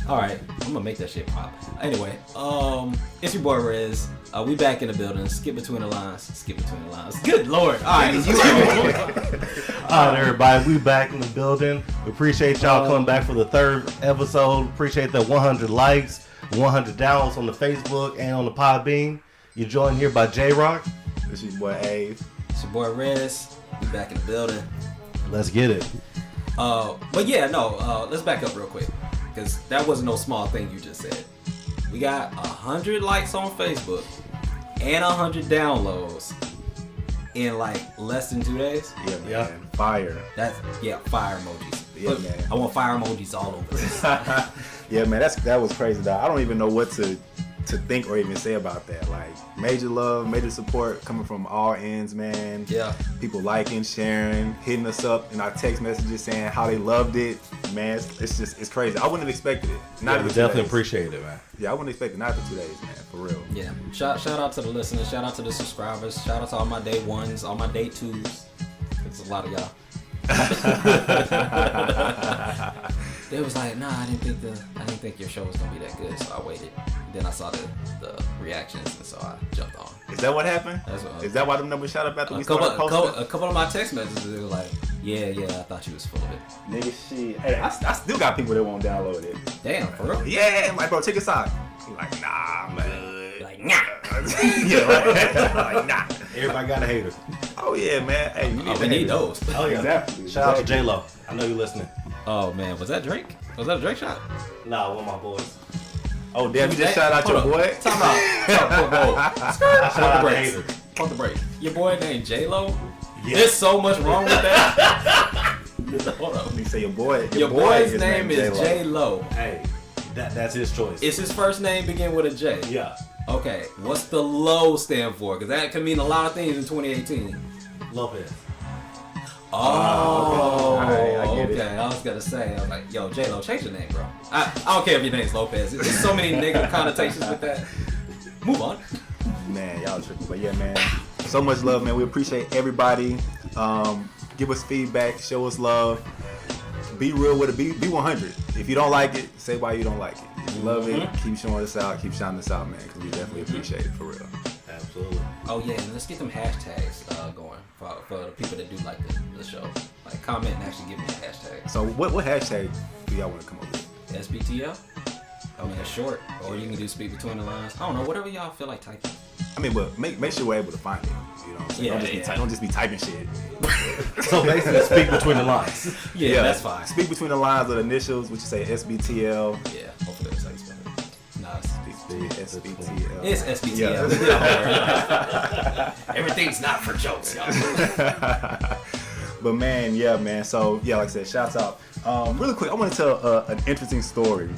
All right, I'm gonna make that shit pop. Anyway, it's your boy Rez. We back in the building. Skip between the lines. Good lord! All right, All right, everybody, we back in the building. We appreciate y'all coming back for the third episode. Appreciate the 100 likes, 100 downloads on the Facebook and on the Podbean. You're joined here by J Rock. This is your boy Ave. it's your boy Rez. We back in the building. Let's get it. But yeah, no. Let's back up real quick because that wasn't no small thing you just said. We got 100 likes on Facebook and 100 downloads in like less than 2 days. Yeah, man. Yeah. Fire. That's fire emojis. Yeah, Look, man. I want fire emojis all over this. Yeah, man. That was crazy, dog. I don't even know what to think or even say about that. Like, major love, major support coming from all ends, man. Yeah. People liking, sharing, hitting us up in our text messages saying how they loved it. Man, it's crazy. I wouldn't have expected it. We definitely appreciate it, man. Yeah, I wouldn't expect it not for 2 days, man. For real. Yeah. Shout out to the listeners. Shout out to the subscribers. Shout out to all my day ones, all my day twos. It's a lot of y'all. They was like, nah, I didn't think your show was gonna be that good, so I waited. Then I saw the reactions, and so I jumped on. Is that what happened? Is that why them numbers shot up after we started posting? A couple of my text messages, they were like, yeah, I thought you was full of it. Nigga, shit. Hey, I still got people that won't download it. Damn, for real? Yeah, I'm like, bro, check this out. I'm like, nah, I'm good. Like, nah. Yeah, right. Like, nah. Everybody got a hater. Oh, yeah, man. Hey, we need those. Oh, yeah. Exactly. Shout out to J-Lo. I know you're listening. Oh, man. Was that Drake? Was that a Drake shot? Nah, one of my boys. Oh, damn, you just shout out your boy? Time out. Shout out to hater. Pump the break. Your boy named J-Lo? Yeah. There's so much wrong with that. Hold up. You say your boy. Your boy's name is J-Lo. Hey, that's his choice. Is his first name begin with a J? Yeah. Okay. What's the Lo stand for? Because that can mean a lot of things in 2018. Lopez. Oh, I get it. okay. I was gonna say, I was like, yo, J-Lo, change your name, bro. I don't care if your name's Lopez. There's so many negative connotations with that. Move on. Man, y'all tripping. But yeah, man, so much love, man. We appreciate everybody. Give us feedback, show us love. Be real with it. Be 100. If you don't like it, say why you don't like it. If you love it, keep showing us out, keep shining us out, man, because we definitely appreciate it, for real. Absolutely. Oh yeah, and let's get them hashtags going for the people that do like the show. Like comment and actually give me a hashtag. So what hashtag do y'all want to come up with? SBTL. I mean, it's short, or you can do speak between the lines. I don't know, whatever y'all feel like typing. I mean, but make sure we're able to find it. You know what I'm saying? Yeah, don't just be typing shit. So basically, speak between the lines. Yeah, that's fine. Speak between the lines of the initials, which you say SBTL. Yeah, hopefully that's how you spell it. Nah, it's SBTL. It's SBTL. Yeah. Everything's not for jokes, y'all. But man, yeah, man. So yeah, like I said, shouts out. Really quick, I want to tell an interesting story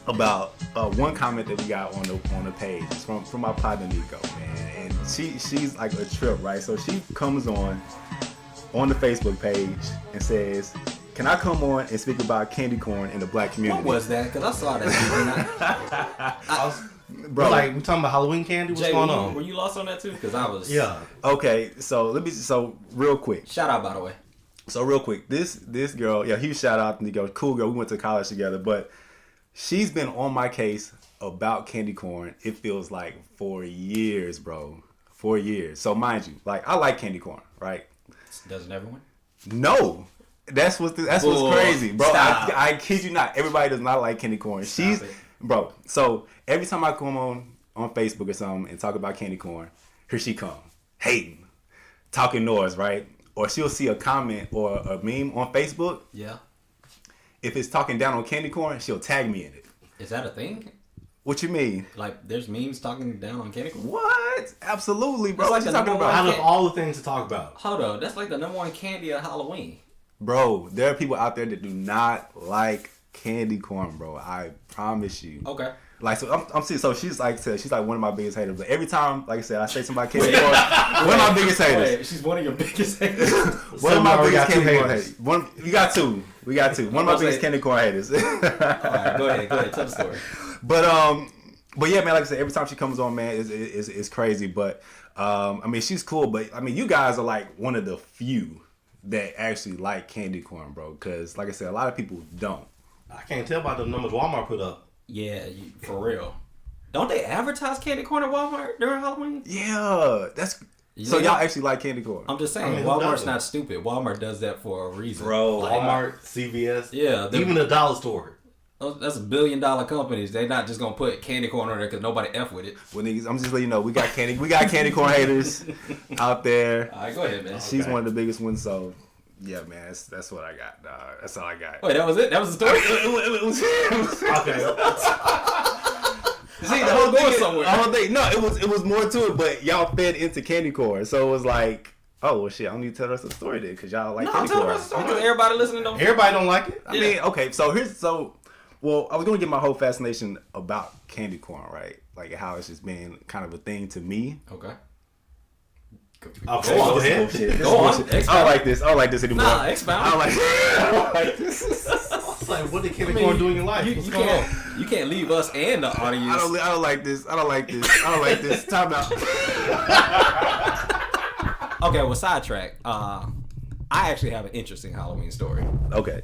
about one comment that we got on the page. It's from my partner Nico, man. And she's like a trip, right? So she comes on the Facebook page and says, "Can I come on and speak about candy corn in the black community?" What was that? Because I saw that. Bro, like we talking about Halloween candy? What's going on? Were you lost on that too? Because I was. Yeah. Okay, so real quick. Shout out, by the way. So real quick, this girl, yeah, huge shout out to Nico, cool girl. We went to college together, but she's been on my case about candy corn. It feels like for years, bro. 4 years. So mind you, like I like candy corn, right? Doesn't everyone? No. That's what's crazy, bro. I kid you not. Everybody does not like candy corn. Bro. So every time I come on Facebook or something and talk about candy corn, here she come, hating, talking noise, right? Or she'll see a comment or a meme on Facebook. Yeah. If it's talking down on candy corn, she'll tag me in it. Is that a thing? What you mean? Like, there's memes talking down on candy corn? What? Absolutely, bro. That's What like you talking about? Out of all the things to talk about. Hold on. That's like the number one candy at Halloween. Bro, there are people out there that do not like candy corn, bro. I promise you. Okay. Like, so I'm seeing, so she's like one of my biggest haters. But every time, like I said, I say somebody candy corn, one of my biggest haters. Wait, she's one of your biggest haters. One of my biggest candy corn haters. We got two. One of my biggest candy corn haters. All right, go ahead. Tell the story. But yeah, man, like I said, every time she comes on, man, it's crazy. But I mean, she's cool. But I mean, you guys are like one of the few that actually like candy corn, bro. Because like I said, a lot of people don't. I can't tell by the numbers Walmart put up. Yeah, for real. Don't they advertise candy corn at Walmart during Halloween? Yeah, so y'all actually like candy corn? I'm just saying, I mean, who Walmart's doesn't? not stupid. Walmart does that for a reason. Bro, Walmart, CVS, Yeah, even the dollar store. That's $1 billion companies. They're not just gonna put candy corn on there because nobody F with it. Well, niggas, I'm just letting you know we got candy corn haters out there. All right, go ahead, man. She's one of the biggest ones, so yeah, man, that's what I got. That's all I got. Wait, that was it? That was the story? Okay. See, the whole going somewhere. The whole thing. No, it was more to it, but y'all fed into candy corn, so it was like, oh well, shit, I don't need to tell the rest of the story then, because y'all like No, candy tell corn. us the story because everybody listening don't. Everybody don't like it. I mean, okay, well, I was gonna get my whole fascination about candy corn, right? Like how it's just been kind of a thing to me. Okay. Okay, go ahead. Bullshit. Go on. I don't like this. I don't like this anymore. Nah, expound. I don't like this. It's like, what did candy corn doing in life? You can't leave us and the audience. I don't like this. I don't like this. I don't like this. Time out. Okay, well, sidetrack. I actually have an interesting Halloween story. Okay.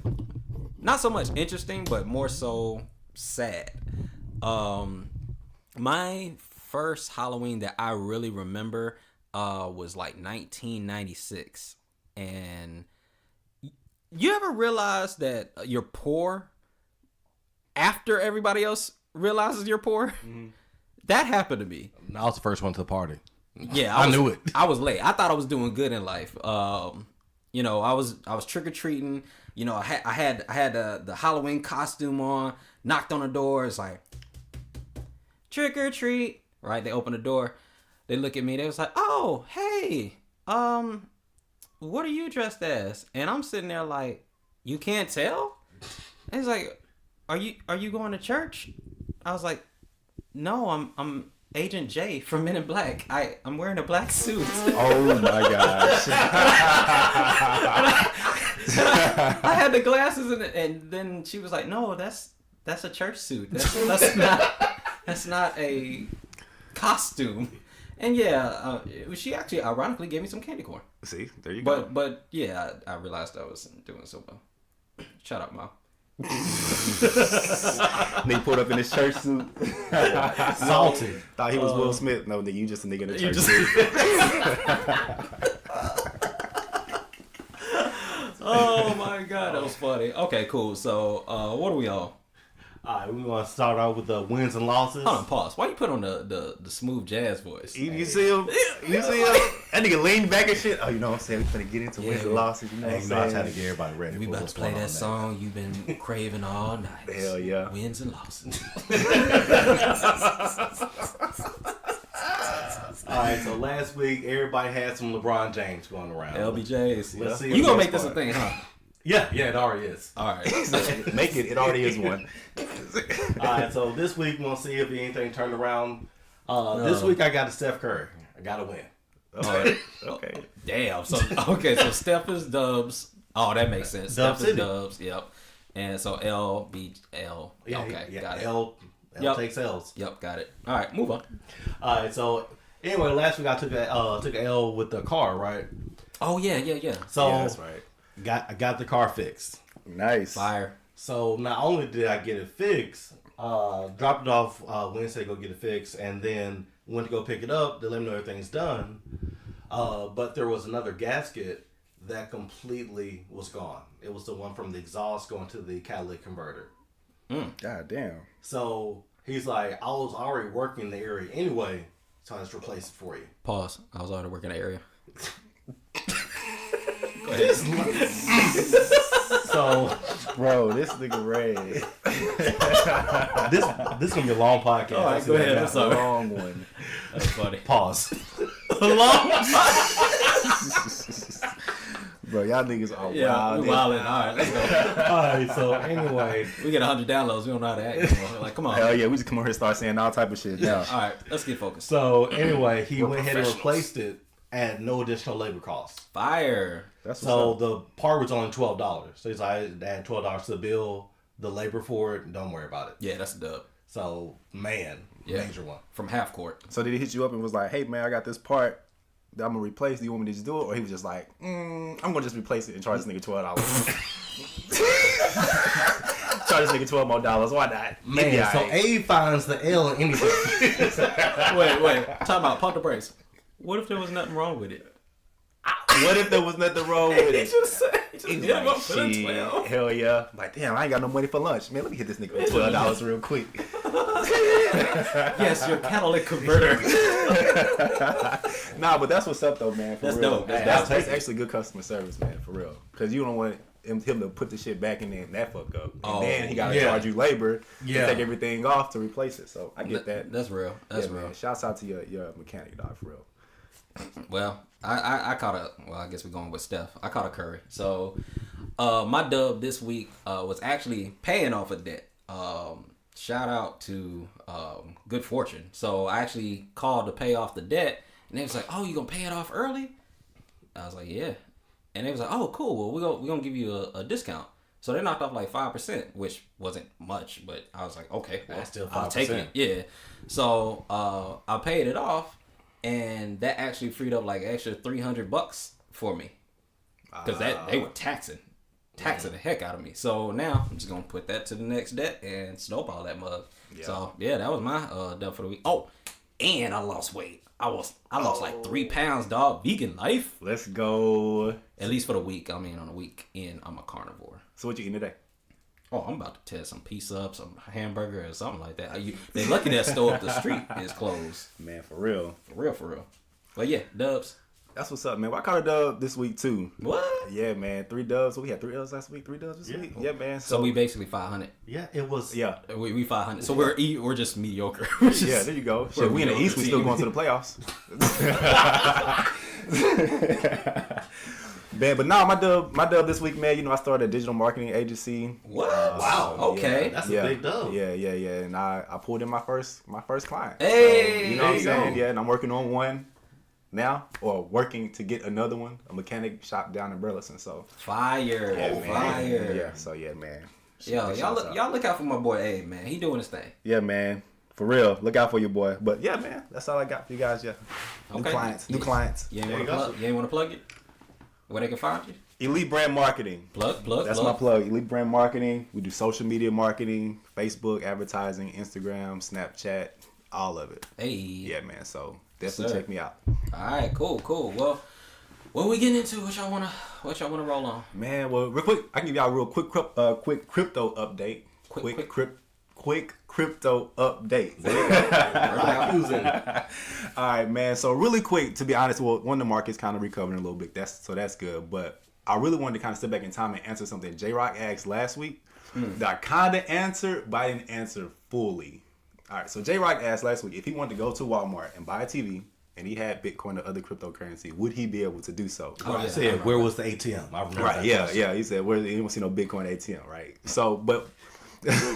Not so much interesting, but more so sad. My first Halloween that I really remember was like 1996. And you ever realize that you're poor after everybody else realizes you're poor? Mm-hmm. That happened to me. I was the first one to the party. Yeah, I knew it. I was late. I thought I was doing good in life. You know, I was trick or treating. You know, I had the Halloween costume on. Knocked on the door. It's like trick or treat. Right? They open the door. They look at me. They was like, "Oh, hey, what are you dressed as?" And I'm sitting there like, "You can't tell?" And he's like, "Are you going to church?" I was like, "No, I'm Agent J from Men in Black. I'm wearing a black suit." Oh my gosh. I had the glasses and then she was like, "No, that's a church suit. That's not a costume." And yeah, she actually ironically gave me some candy corn. See, there you go. But yeah, I realized I wasn't doing so well. Shut up, Mom. They pulled up in his church suit. Salty. Thought he was Will Smith. No, nigga, you just a nigga in a church suit. Oh my god, that was funny. Okay, cool. So, what are we on? All right, we want to start out with the wins and losses. Hold on, pause. Why you put on the smooth jazz voice? You see him? You see him? That nigga leaned back and shit. Oh, you know what I'm saying? We finna get into wins and losses. You know what I'm You know, I was saying? trying to get everybody ready. We for about what's to play going that on song you've been craving all night. Hell yeah. Wins and losses. All right, so last week everybody had some LeBron James going around. LBJs. Let's see You what gonna this make this a part. thing, huh? Yeah, it already is. All right. Make it. It already is one. All right, so this week we'll see if anything turned around. This week I got a Steph Curry. I got to win. Okay. Okay. Damn. So Steph is Dubs. Oh, that makes sense. Dub Steph is City. Dubs. Yep. And so LBL. Yeah, Okay, yeah, got it. L Yep. takes L's. Yep, got it. All right, move on. All right, so anyway, last week I took a L with the car, right? Oh yeah. So Yeah, that's right. I got the car fixed. Nice. Fire. So not only did I get it fixed, dropped it off Wednesday to go get it fixed, and then went to go pick it up to let me know everything's done. But there was another gasket that completely was gone. It was the one from the exhaust going to the catalytic converter. God damn. So he's like, I was already working in the area anyway, so I just replaced it for you. Pause. I was already working the area. Go ahead. So Bro, this nigga Ray. this is gonna be a long podcast. All right, I see go that ahead. now. I'm sorry. Long one. That's funny. Pause. Bro, y'all niggas are Yeah, wild. we wildin'. All right, let's go. All right, so anyway, We get 100 downloads. We don't know how to act anymore. Like, come on. Hell yeah, we just come over here and start saying all type of shit. Yeah. All right, let's get focused. so anyway, he We're went ahead and professionals. replaced it at no additional labor costs. Fire. That's So what's up. the part was only $12. So he's like, add $12 to the bill, the labor for it, don't worry about it. Yeah, that's a dub. So man, Yeah. major one. From half court. So did he hit you up and was like, hey man, I got this part that I'm gonna replace. Do you want me to just do it? Or he was just like, I'm gonna just replace it and charge this nigga $12. charge this nigga $12 more. Why not? Man, Yeah, so alright. A finds the L in anything. Wait. Talk about pump the brakes. What if there was nothing wrong with it? What if there was nothing wrong with it? Just He's hit him like, up for the shit, 12. hell yeah. I'm like, damn, I ain't got no money for lunch. Man, let me hit this nigga with $12 real quick. Yes, your catalytic converter. Nah, but that's what's up though, man. For That's real. dope. That's actually good customer service, man, for real. Because you don't want him to put the shit back in there and that fuck up. And then he got to charge you labor to take everything off to replace it. So I get that. That's real. That's yeah, real. Man. Shouts out to your mechanic, dog, for real. Well, I caught a. Well, I guess we're going with Steph. I caught a Curry. So, my dub this week was actually paying off a debt. Shout out to good fortune. So I actually called to pay off the debt, and they was like, "Oh, you gonna pay it off early?" I was like, "Yeah," and they was like, "Oh, cool. Well, we're gonna give you a discount." So they knocked off like 5%, which wasn't much, but I was like, "Okay, well, That's still I'll take 5%. it." Yeah. So I paid it off. And that actually freed up like extra $300 for me, because they were taxing the heck out of me. So now I'm just gonna put that to the next debt and snowball that mug. Yeah. So yeah, that was my dub for the week. Oh, and I lost weight. I lost like 3 pounds, dog. Vegan life. Let's go. At least for the week. I mean, on the weekend, I'm a carnivore. So what you eating today? Oh, I'm about to test some pizza up, some hamburger, or something like that. They lucky that store up the street is closed. Man, for real. For real. But yeah, dubs. That's what's up, man. Well, I caught a dub this week too. What? Yeah, man. 3 dubs. We had 3 L's last week. 3 dubs this week. Yeah, man. So we basically 500. Yeah, it was. Yeah. We 500. So we're just mediocre. Yeah, there you go. Shit, we in the East. We still going to the playoffs. Man, but nah, my dub this week, man. You know, I started a digital marketing agency. What? Wow. Okay. That's a big dub. Yeah. And I pulled in my first client. Hey, So, you know what I'm there you saying? go. Yeah, and I'm working on one now, or working to get another one, a mechanic shop down in Burleson. So Fire. man. Fire. Yeah. So yeah, man. Yo, y'all look out for my boy A, man. He doing his thing. Yeah, man. For real. Look out for your boy. But yeah, man. That's all I got for you guys. Yeah. New Okay. clients. New Yeah. clients. You ain't want to plug it? Where they can find you? Elite Brand Marketing. Plug. That's my plug. Elite Brand Marketing. We do social media marketing, Facebook advertising, Instagram, Snapchat, all of it. Hey. Yeah, man. So definitely check me out. All right. Cool. Well, what we getting into? What y'all wanna roll on? Man, well, real quick, I can give y'all a real quick crypto update. Quick crypto update. All right, man. So really quick, to be honest, well, one of the markets kind of recovering a little bit. That's good. But I really wanted to kind of step back in time and answer something J-Rock asked last week. That I kind of answered, but I didn't answer fully. All right, so J-Rock asked last week if he wanted to go to Walmart and buy a TV and he had Bitcoin or other cryptocurrency, would he be able to do so? I said, where was the ATM? I remember Right, that yeah, question. yeah. He said, "Where you don't see no Bitcoin ATM, right?" So, but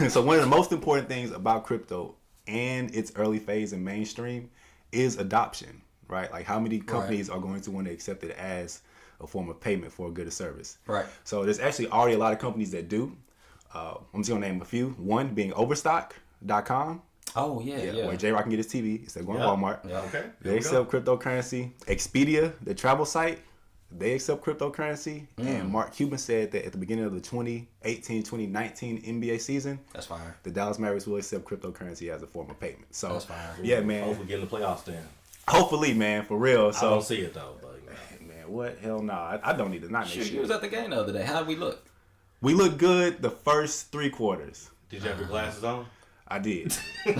so one of the most important things about crypto and its early phase and mainstream is adoption, right? Like how many companies are going to want to accept it as a form of payment for a good or service, Right. So there's actually already a lot of companies that do. I'm just gonna name a few. One being Overstock.com. Oh yeah. Where J-Rock can get his TV instead of going to Walmart. Yeah. Okay. They accept cryptocurrency. Expedia, the travel site, they accept cryptocurrency. And Mark Cuban said that at the beginning of the 2018-2019 NBA season, That's fire. the Dallas Mavericks will accept cryptocurrency as a form of payment. So, That's fire. yeah, man. Hopefully get in the playoffs then. Hopefully, man, for real. I So, don't see it though. But, man, what? Hell no. I don't need to. Not next Shoot, you year. was at the game the other day. How did we look? We look good the first 3 quarters. did you have your glasses on? I did. No,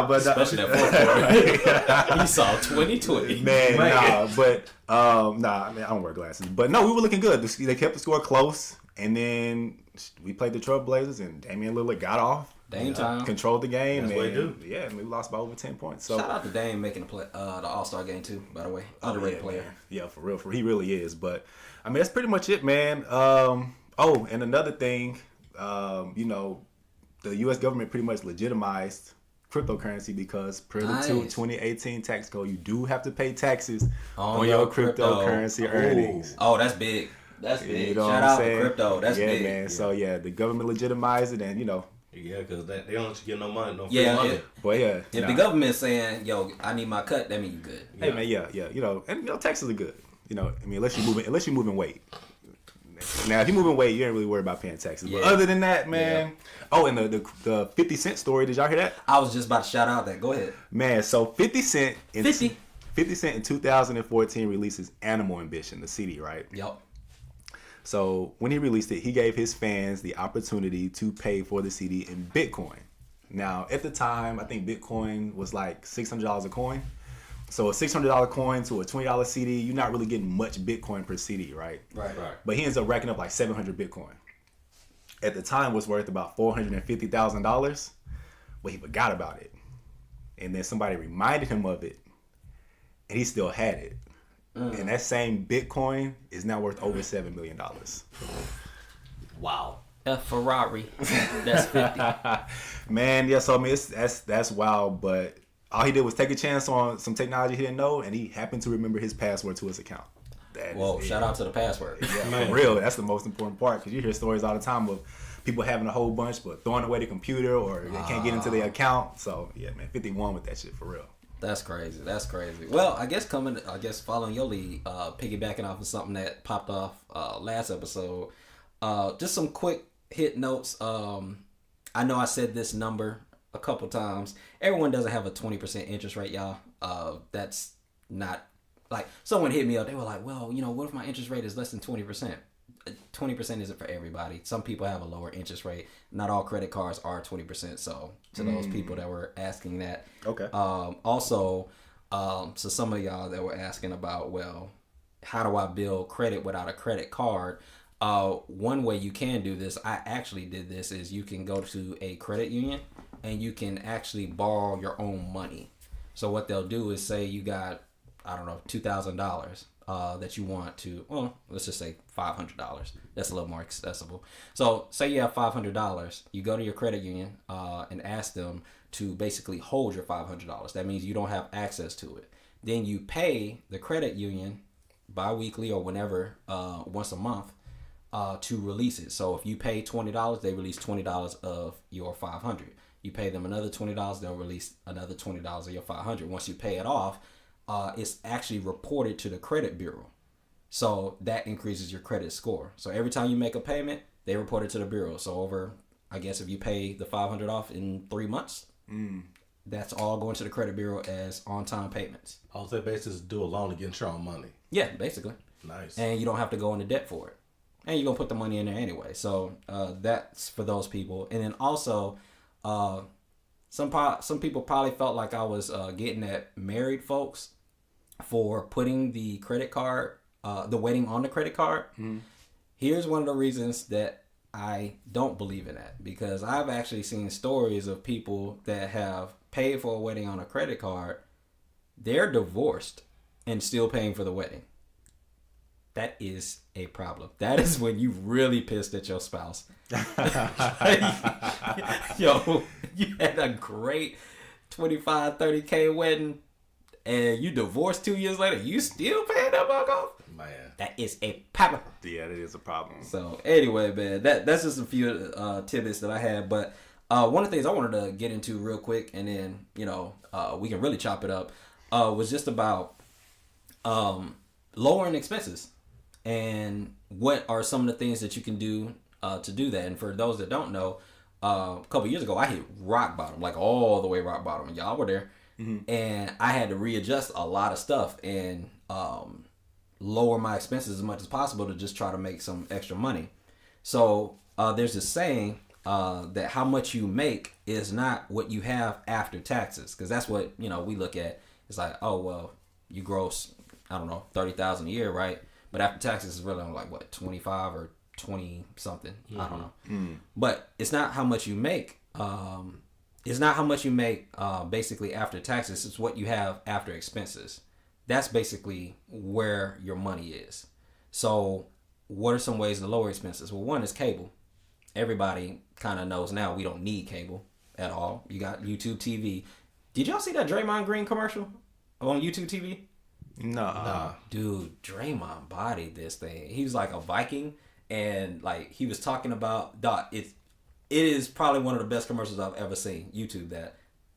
but Especially that fourth quarter. He saw 2020. man, I don't wear glasses. But no, we were looking good. They kept the score close, and then we played the Trailblazers, and Damian Lillard got off, Dame time. controlled the game. That's what he do. Yeah, and we lost by over 10 points. So Shout out to Dame making the All-Star game too. By the way, underrated player. man. Yeah, for real, he really is. But I mean, that's pretty much it, man. And another thing, you know, the U.S. government pretty much legitimized cryptocurrency because per the 2018 tax code, you do have to pay taxes on your cryptocurrency earnings. Oh, that's big. That's big. You know Shout what I'm out saying? to crypto. That's big. man. So yeah, the government legitimized it, and you know, Yeah, because they don't let you get no money, no free Yeah, money. yeah. but yeah, If the government's saying, "Yo, I need my cut," that means you good. hey man, yeah, you know, and you know, taxes are good. You know, I mean, unless you're moving weight. Now, if you moving weight, you ain't really worried about paying taxes. Yeah. But other than that, man. Yeah. Oh, and the 50 Cent story. Did y'all hear that? I was just about to shout out that. Go ahead. Man, so 50 Cent in 50 Cent in 2014 releases Animal Ambition, the CD, right? Yep. So when he released it, he gave his fans the opportunity to pay for the CD in Bitcoin. Now, at the time, I think Bitcoin was like $600 a coin. So a $600 coin to a $20 CD, you're not really getting much Bitcoin per CD, right? Right. But he ends up racking up like 700 Bitcoin. At the time, was worth about $450,000, but he forgot about it. And then somebody reminded him of it, and he still had it. And that same Bitcoin is now worth over $7 million. Wow. A Ferrari. That's 50. Man, yeah, so I mean, that's wild, but all he did was take a chance on some technology he didn't know, and he happened to remember his password to his account. Whoa, shout out to the password. Yeah, for real, that's the most important part, because you hear stories all the time of people having a whole bunch, but throwing away the computer, or they can't get into their account. So, yeah, man, 51 with that shit, for real. That's crazy. Well, I guess following your lead, piggybacking off of something that popped off last episode, just some quick hit notes. I know I said this number a couple times. Everyone doesn't have a 20% interest rate, y'all. That's not, like, someone hit me up. They were like, well, what if my interest rate is less than 20%? 20% isn't for everybody. Some people have a lower interest rate. Not all credit cards are 20%. So to those people that were asking that. Okay. Also, so some of y'all that were asking about, well, how do I build credit without a credit card? One way you can do this, I actually did this, is you can go to a credit union and you can actually borrow your own money. So what they'll do is say you got, I don't know, $2,000 that you want to, well, let's just say $500. That's a little more accessible. So say you have $500, you go to your credit union and ask them to basically hold your $500. That means you don't have access to it. Then you pay the credit union bi-weekly or whenever, once a month, to release it. So if you pay $20, they release $20 of your $500. You pay them another $20, they'll release another $20 of your $500. Once you pay it off, it's actually reported to the credit bureau. So that increases your credit score. So every time you make a payment, they report it to the bureau. So over, I guess if you pay the $500 off in 3 months, that's all going to the credit bureau as on-time payments. All that basis is do a loan to get your own money. Yeah, basically. Nice. And you don't have to go into debt for it. And you're going to put the money in there anyway. So that's for those people. And then also, some people probably felt like I was getting at married folks for putting the credit card, the waiting on the credit card. Here's one of the reasons that I don't believe in that, because I've actually seen stories of people that have paid for a wedding on a credit card. They're divorced and still paying for the wedding. That is a problem. That is when you really pissed at your spouse. Yo, you had a great 25, 30K wedding and you divorced 2 years later. You still paying that buck off? Man. That is a problem. Yeah, that is a problem. So anyway, man, that's just a few tidbits that I had. But one of the things I wanted to get into real quick, and then, we can really chop it up, was just about lowering expenses. And what are some of the things that you can do to do that? And for those that don't know, a couple years ago, I hit rock bottom, like all the way rock bottom. And y'all were there. And I had to readjust a lot of stuff and lower my expenses as much as possible to just try to make some extra money. So there's this saying that how much you make is not what you have after taxes. Because that's what, we look at. It's like, oh, well, you gross, I don't know, $30,000 a year, right? But after taxes, it's really like, what, 25 or 20 something? I don't know. But it's not how much you make. It's not how much you make basically after taxes. It's what you have after expenses. That's basically where your money is. So what are some ways to lower expenses? Well, one is cable. Everybody kind of knows now we don't need cable at all. You got YouTube TV. Did y'all see that Draymond Green commercial on YouTube TV? Nah. Dude, Draymond bodied this thing. He was like a Viking, and like he was talking about it is probably one of the best commercials I've ever seen. YouTube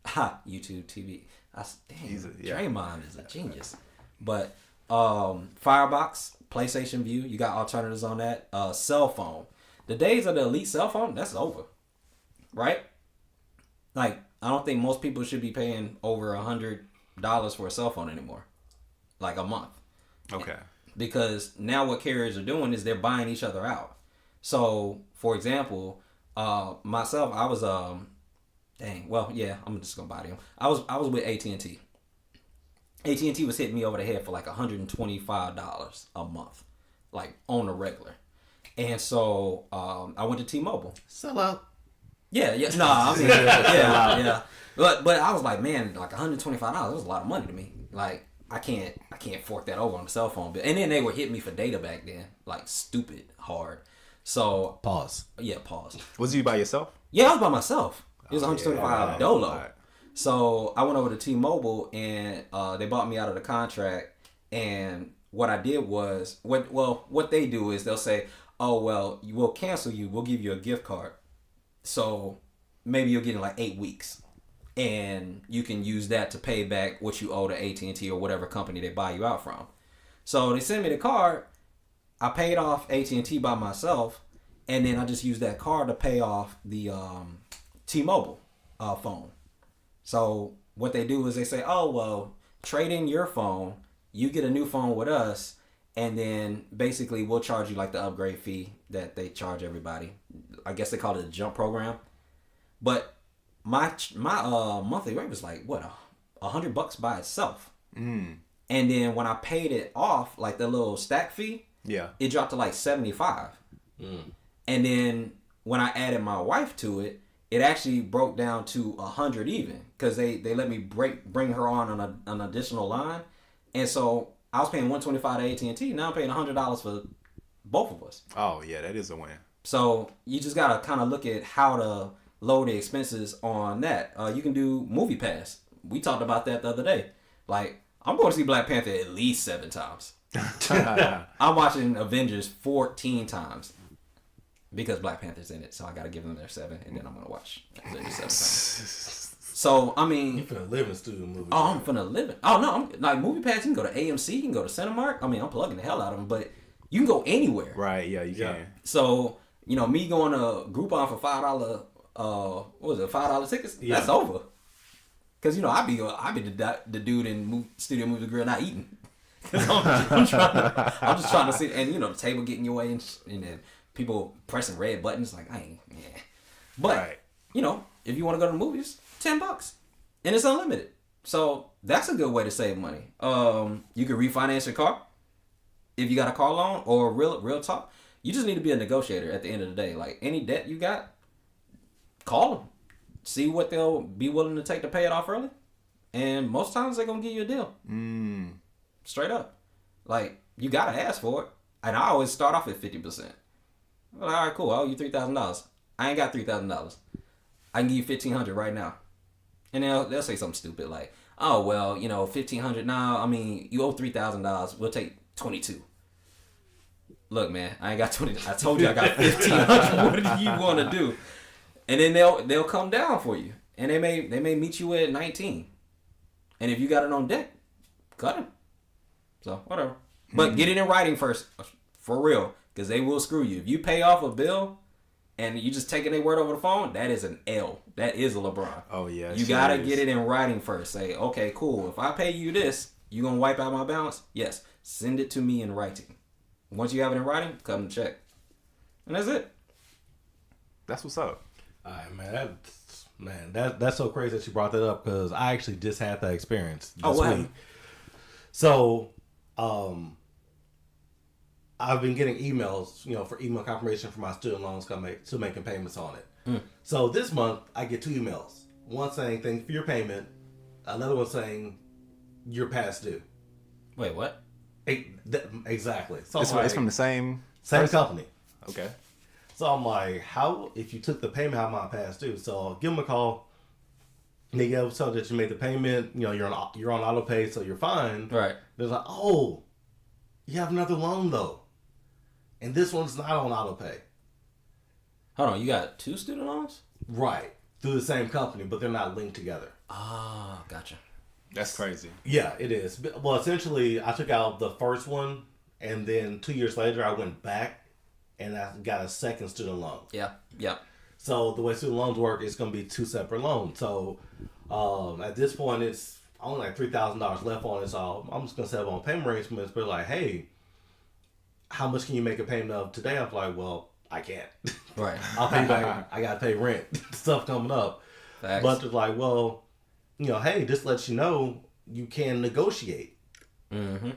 YouTube TV. Draymond is a genius. But Firebox, PlayStation View. You got alternatives on that. Cell phone. The days of the elite cell phone, that's over, right? Like, I don't think most people should be paying over $100 for a cell phone anymore, like a month. Okay. Because now what carriers are doing is they're buying each other out. So, for example, myself, I was I'm just gonna buy them. I was with AT&T. AT&T was hitting me over the head for like $125 a month, like on the regular. And so I went to T-Mobile. Sell out. Yeah. No, I mean, yeah. But I was like, man, like $125, that was a lot of money to me. Like, I can't fork that over on the cell phone bill. And then they were hitting me for data back then, like stupid hard. So Pause. Yeah, pause. Was you by yourself? Yeah, I was by myself. It was $125 dolo. Right. So I went over to T-Mobile and they bought me out of the contract. And what I did was, what they do is they'll say, oh, well, we'll cancel you. We'll give you a gift card. So maybe you'll get in like 8 weeks. And you can use that to pay back what you owe to AT&T or whatever company they buy you out from. So they sent me the card. I paid off AT&T by myself. And then I just used that card to pay off the T-Mobile phone. So what they do is they say, oh, well, trade in your phone. You get a new phone with us. And then basically we'll charge you like the upgrade fee that they charge everybody. I guess they call it a jump program. But my monthly rate was like, what, $100 by itself. And then when I paid it off, like the little stack fee, it dropped to like $75. And then when I added my wife to it, it actually broke down to $100 even, because they let me bring her on an additional line. And so I was paying $125 to AT&T. Now I'm paying $100 for both of us. Oh yeah, that is a win. So you just gotta kind of look at how to lower the expenses on that. You can do Movie Pass. We talked about that the other day. Like, I'm going to see Black Panther at least 7 times. I'm watching Avengers 14 times because Black Panther's in it. So I got to give them their 7, and then I'm going to watch Avengers 7 times. So, I mean... You finna live in studio movies. Oh, I'm finna live it. Oh, no. I'm like, Movie Pass, you can go to AMC, you can go to Cinemark. I mean, I'm plugging the hell out of them, but you can go anywhere. Right, yeah, you can. So, you know, me going to Groupon for $5... what was it, $5 tickets? Yeah. That's over. Cause you know I be the dude in Studio Movie Grill not eating. I'm just trying to sit, and you know the table getting your way, and then people pressing red buttons like I ain't. Yeah. But you know if you want to go to the movies, $10, and it's unlimited. So that's a good way to save money. You can refinance your car if you got a car loan, or real talk. You just need to be a negotiator at the end of the day. Like any debt you got, call them. See what they'll be willing to take to pay it off early. And most times they're going to give you a deal. Straight up. Like, you got to ask for it. And I always start off at 50%. Well, all right, cool. I owe you $3,000. I ain't got $3,000. I can give you $1,500 right now. And they'll say something stupid like, oh, well, you know, $1,500 now. I mean, you owe $3,000. We'll take $2,200. Look, man, I ain't got 20. I told you I got $1,500. What do you want to do? And then they'll come down for you, and they may meet you at 19. And if you got it on deck, cut them. So whatever, but get it in writing first, for real, because they will screw you if you pay off a bill, and you just taking their word over the phone. That is an L. That is a LeBron. Oh yeah, you gotta get it in writing first. Say, okay, cool. If I pay you this, you gonna wipe out my balance? Yes. Send it to me in writing. Once you have it in writing, cut them the check, and that's it. That's what's up. All right, man. That's so crazy that you brought that up, because I actually just had that experience this week. So, I've been getting emails, you know, for email confirmation for my student loans to making payments on it. So this month I get 2 emails. One saying thank you for your payment. Another one saying you're past due. Wait, what? Exactly. So It's from the same company. Okay. So I'm like, how, if you took the payment, how am I past due? So I'll give them a call. And they get told that you made the payment. You know, you're on auto pay, so you're fine. Right. They're like, oh, you have another loan though, and this one's not on auto pay. Hold on, you got 2 student loans? Right, through the same company, but they're not linked together. Ah, gotcha. That's crazy. Yeah, it is. Well, essentially, I took out the first one, and then 2 years later, I went back, and I got a second student loan. Yeah. Yeah. So the way student loans work, it's going to be 2 separate loans. So at this point, it's only like $3,000 left on it. So I'm just going to set up on payment arrangements. But like, hey, how much can you make a payment of today? I'm like, well, I can't. Right. I'll pay back. I got to pay rent. Stuff coming up. Facts. But they're like, well, hey, this lets you know you can negotiate. Mm-hmm.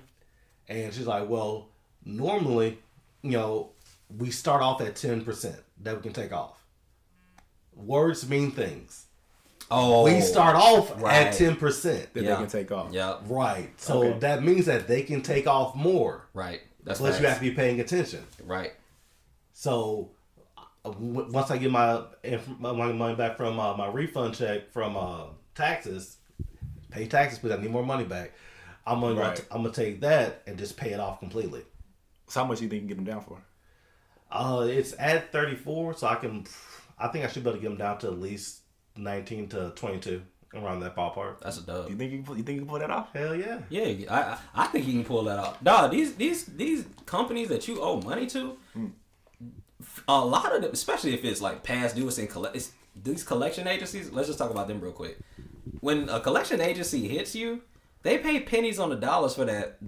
And she's like, well, normally, we start off at 10% that we can take off. Words mean things. Oh, We start off right. at 10%. That they can take off. Yeah. Right. So Okay. that means that they can take off more. Right. That's Plus, facts. you have to be paying attention. Right. So once I get my money back from my refund check from taxes, pay taxes because I need more money back. I'm gonna take that and just pay it off completely. So how much do you think you can get them down for? It's at 34, so I think I should be able to get them down to at least 19 to 22, around that ballpark. That's a dub. You think you can pull that off? Hell yeah. Yeah, I think you can pull that off. Dog, these companies that you owe money to, a lot of them, especially if it's like past due, it's these collection agencies. Let's just talk about them real quick. When a collection agency hits you, they pay pennies on the dollars for that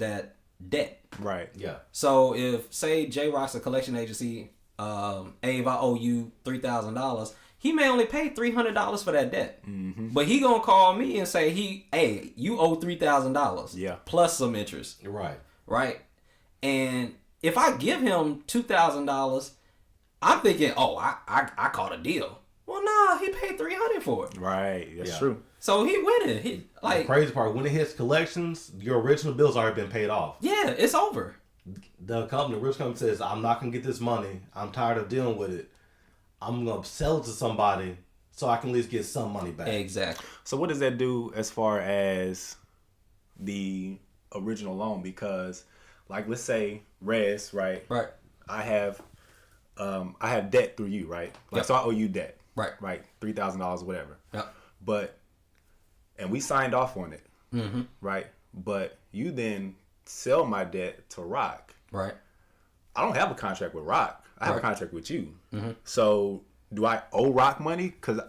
debt. Right. Yeah. So if say J Rock's a collection agency, Abe, I owe you $3,000. He may only pay $300 for that debt, but he gonna call me and say hey, you owe $3,000. Yeah. Plus some interest. Right. Right. And if I give him $2,000, I'm thinking, oh, I caught a deal. Well, nah, he paid $300 for it. Right. That's Yeah. true. So he winning. He The crazy part, when it hits collections, your original bill's already been paid off. yeah, it's over. The rich company says, I'm not going to get this money. I'm tired of dealing with it. I'm going to sell it to somebody so I can at least get some money back. Exactly. So what does that do as far as the original loan? Because, like, let's say Rez, right? Right. I have debt through you, right? Like, Yep. so I owe you debt. Right. Right. $3,000, whatever. Yep. And we signed off on it. Mm-hmm. Right. But you then sell my debt to Rock. Right. I don't have a contract with Rock. I have a Right. contract with you. Mm-hmm. So do I owe Rock money? Because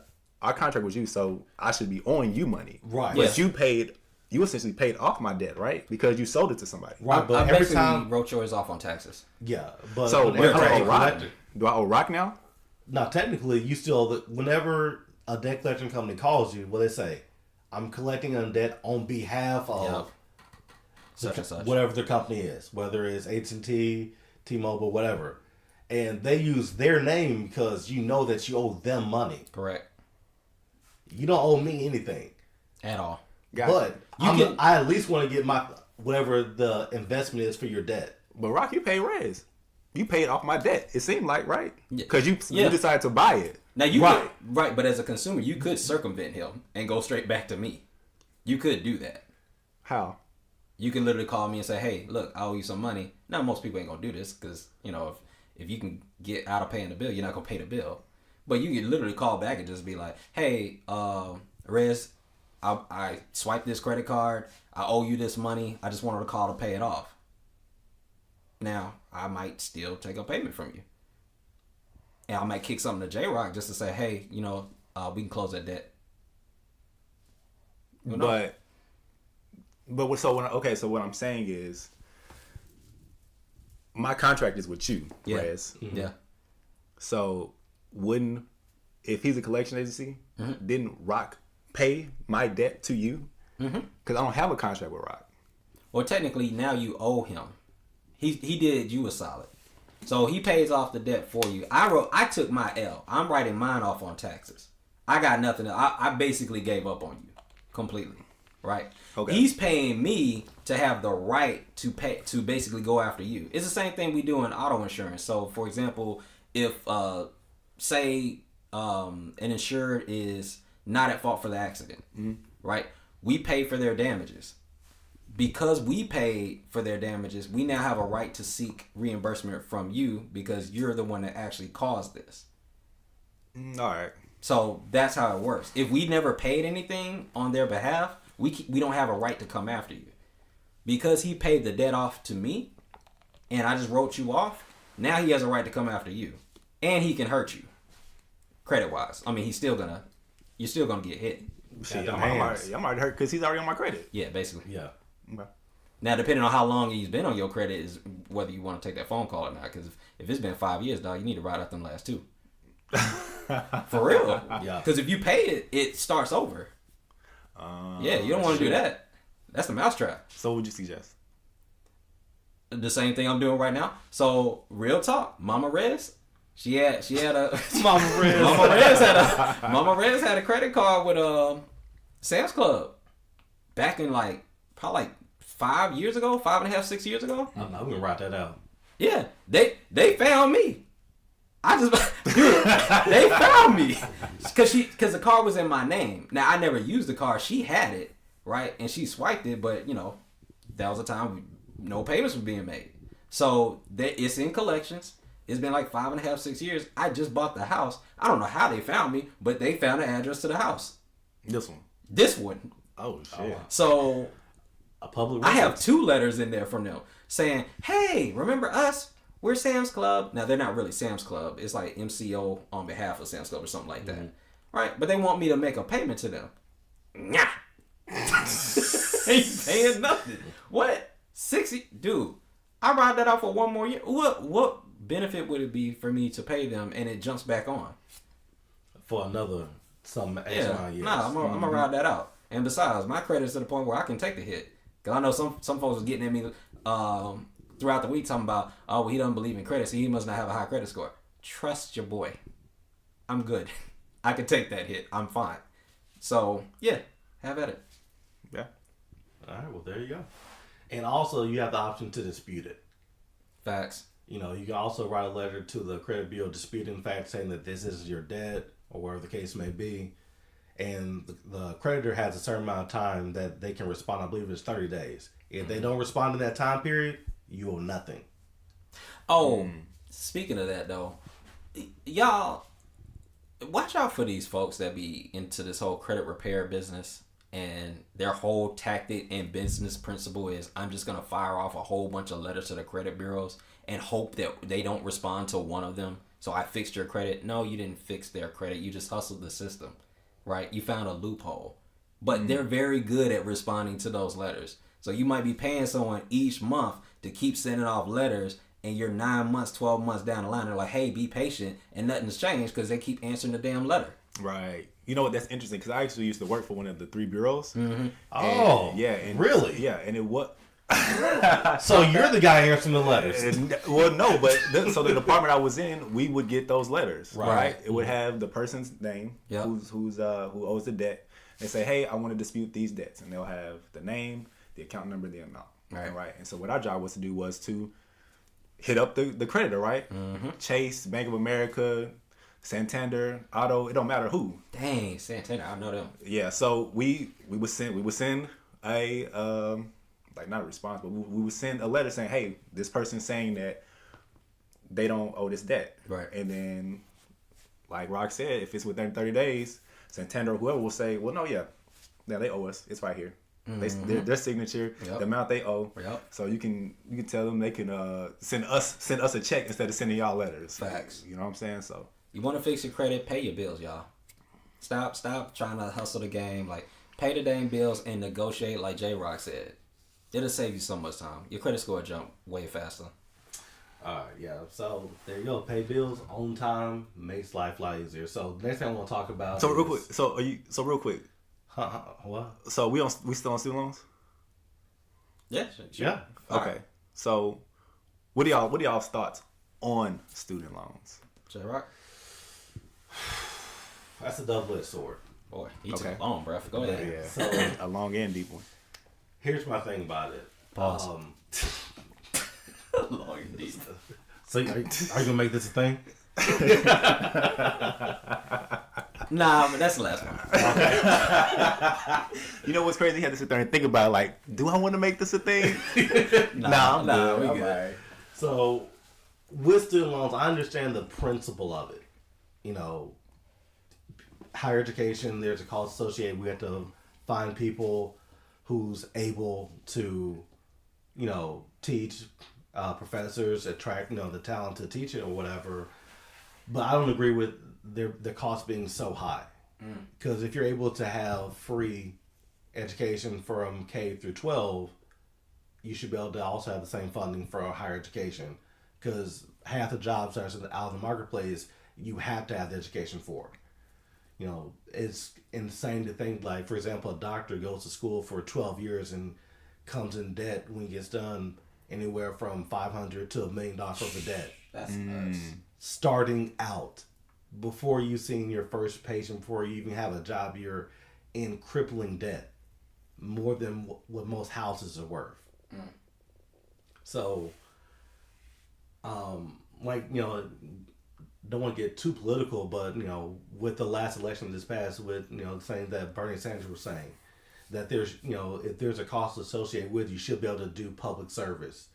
our contract was you, so I should be owing you money. Right. But you essentially paid off my debt, right? Because you sold it to somebody. Right, I but every basically time... wrote yours off on taxes. Yeah, but So whenever do I a owe Rock? collector... Do I owe Rock now? Now, technically, you still... Whenever a debt collection company calls you, what they say? I'm collecting a debt on behalf of... Yep. Such and such. Whatever their company is, whether it's AT&T, T-Mobile, whatever, and they use their name because you know that you owe them money. Correct. You don't owe me anything, At all. but I at least want to get my whatever the investment is for your debt. But Rock, you paid Rez. You paid off my debt. It seemed like, right? Yeah. Because you decided to buy it. Now you Right. right, but as a consumer, you could circumvent him and go straight back to me. You could do that. How? You can literally call me and say, "Hey, look, I owe you some money." Now, most people ain't gonna do this because if you can get out of paying the bill, you're not gonna pay the bill. But you can literally call back and just be like, "Hey, Rez, I swiped this credit card. I owe you this money. I just wanted to call to pay it off." Now, I might still take a payment from you, and I might kick something to J Rock just to say, "Hey, we can close that debt." So what I'm saying is, my contract is with you, Yeah. Rez. Yeah. So if he's a collection agency, didn't Rock pay my debt to you? Because I don't have a contract with Rock. Well, technically, now you owe him. He did you a solid. So he pays off the debt for you. I took my L. I'm writing mine off on taxes. I got nothing. I basically gave up on you completely. Right? Okay. He's paying me to have the right to basically go after you. It's the same thing we do in auto insurance. So, for example, if say an insured is not at fault for the accident, right? We pay for their damages. Because we paid for their damages, we now have a right to seek reimbursement from you because you're the one that actually caused this. All right. So that's how it works. If we never paid anything on their behalf, we don't have a right to come after you. Because he paid the debt off to me, and I just wrote you off, now he has a right to come after you. And he can hurt you, credit-wise. I mean, you're still gonna get hit. Shit, I'm already hurt because he's already on my credit. Yeah, basically. Yeah. Okay. Now, depending on how long he's been on your credit is whether you want to take that phone call or not. Because if it's been 5 years, dog, you need to write out them last 2. For real. Yeah. Because if you pay it, it starts over. Yeah, you don't want to do that. That's the mousetrap. So what would you suggest? The same thing I'm doing right now. So, real talk, Mama Rez, she had a Mama Rez. Mama Rez had a credit card with Sam's Club back in probably 5 years ago, 5.5, 6 years ago. I'm gonna write that out. Yeah, they found me. They found me because the card was in my name. Now I never used the card. She had it, right, and she swiped it, but that was a time no payments were being made. So it's in collections. It's been 5.5, 6 years. I just bought the house. I don't know how they found me, but they found the address to the house. This one. Oh shit. So A public I record. have 2 letters in there from them saying, "Hey, remember us? We're Sam's Club." Now they're not really Sam's Club. It's like MCO on behalf of Sam's Club or something like that, right? But they want me to make a payment to them. Nah, ain't paying nothing. What? 60, dude. I ride that out for 1 more year. What benefit would it be for me to pay them and it jumps back on for another some X Yeah, amount of years. nah, I'm gonna ride that out. And besides, my credit's to the point where I can take the hit. Cause I know some folks was getting at me throughout the week talking about, oh, well, he doesn't believe in credit, so he must not have a high credit score. Trust your boy. I'm good. I can take that hit. I'm fine. So yeah, have at it. Yeah. All right, well there you go. And also you have the option to dispute it. Facts. You can also write a letter to the credit bureau disputing the fact, saying that this is your debt or whatever the case may be. And the creditor has a certain amount of time that they can respond. I believe it's 30 days. If they don't respond in that time period, you owe nothing. Oh, speaking of that though, y'all watch out for these folks that be into this whole credit repair business, and their whole tactic and business principle is, I'm just gonna fire off a whole bunch of letters to the credit bureaus and hope that they don't respond to one of them. So I fixed your credit. No, you didn't fix their credit. You just hustled the system, right? You found a loophole. But they're very good at responding to those letters. So you might be paying someone each month to keep sending off letters, and you're 9 months, 12 months down the line, they're like, hey, be patient, and nothing's changed because they keep answering the damn letter. Right. You know what? That's interesting because I actually used to work for one of the 3 bureaus. Oh, yeah. And really? Yeah. And it was. So you're the guy answering the letters. Well, no, but so the department I was in, we would get those letters. Right. It would have the person's name, Yep. who owes the debt. They say, hey, I want to dispute these debts, and they'll have the name, the account number, the amount. Right. And so what our job was to do was to hit up the creditor, right? Chase, Bank of America, Santander, Auto, it don't matter who. Dang, Santana, I know them. Yeah, so we would send a not a response, but we would send a letter saying, hey, this person's saying that they don't owe this debt. Right. And then, like Rock said, if it's within 30 days, Santander or whoever will say, well, no, yeah, they owe us. It's right here. Their signature, Yep. the amount they owe. Yep. So you can tell them they can send us a check instead of sending y'all letters. Facts. You know what I'm saying? So You want to fix your credit, pay your bills, y'all. Stop trying to hustle the game. Like, pay the dang bills and negotiate like J-Rock said. It'll save you so much time. Your credit score will jump way faster. Alright, yeah. So there you go. Pay bills on time makes life a lot easier. So next thing I want to talk about. real quick. So real quick. What? So we still on student loans? Yeah, sure. Yeah. Okay. So what are y'all's thoughts on student loans? J-Rock? That's a double-edged sword. Boy, he Okay. took long, bro. Go ahead. Yeah. So A long and deep one. here's my thing about it. Pause. Long and deep. So are you gonna make this a thing? Nah, but that's the last one. You know what's crazy? You had to sit there and think about, like, do I want to make this a thing? Nah, we I'm good. right. So with student loans, I understand the principle of it. Higher education, there's a cost associated. We have to find people who's able to, teach, professors, attract, the talent to teach it or whatever. But I don't agree with the cost being so high. Because if you're able to have free education from K through 12, you should be able to also have the same funding for higher education. Because half the jobs that are out in the marketplace, you have to have the education for. It's insane to think, like, for example, a doctor goes to school for 12 years and comes in debt when he gets done anywhere from $500 to $1 million worth of debt. That's nuts. Starting out, before you've seen your first patient, before you even have a job, you're in crippling debt, more than what most houses are worth. So, don't want to get too political, but with the last election this past, with saying that Bernie Sanders was saying that there's if there's a cost associated with, you should be able to do public service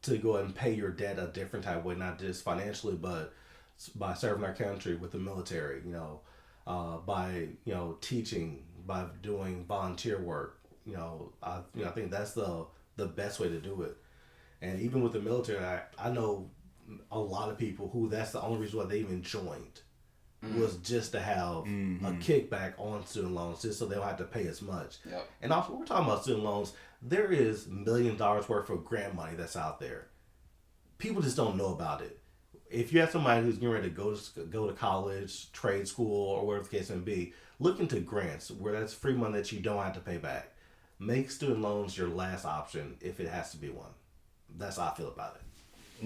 to go ahead and pay your debt a different type of way, not just financially, but by serving our country with the military, by teaching, by doing volunteer work. I think that's the best way to do it. And even with the military, I know a lot of people who that's the only reason why they even joined was just to have a kickback on student loans, just so they don't have to pay as much. Yep. And also, when we're talking about student loans, there is $1 million worth of grant money that's out there. People just don't know about it. If you have somebody who's getting ready to go to college, trade school, or whatever the case may be, look into grants where that's free money that you don't have to pay back. Make student loans your last option if it has to be one. That's how I feel about it.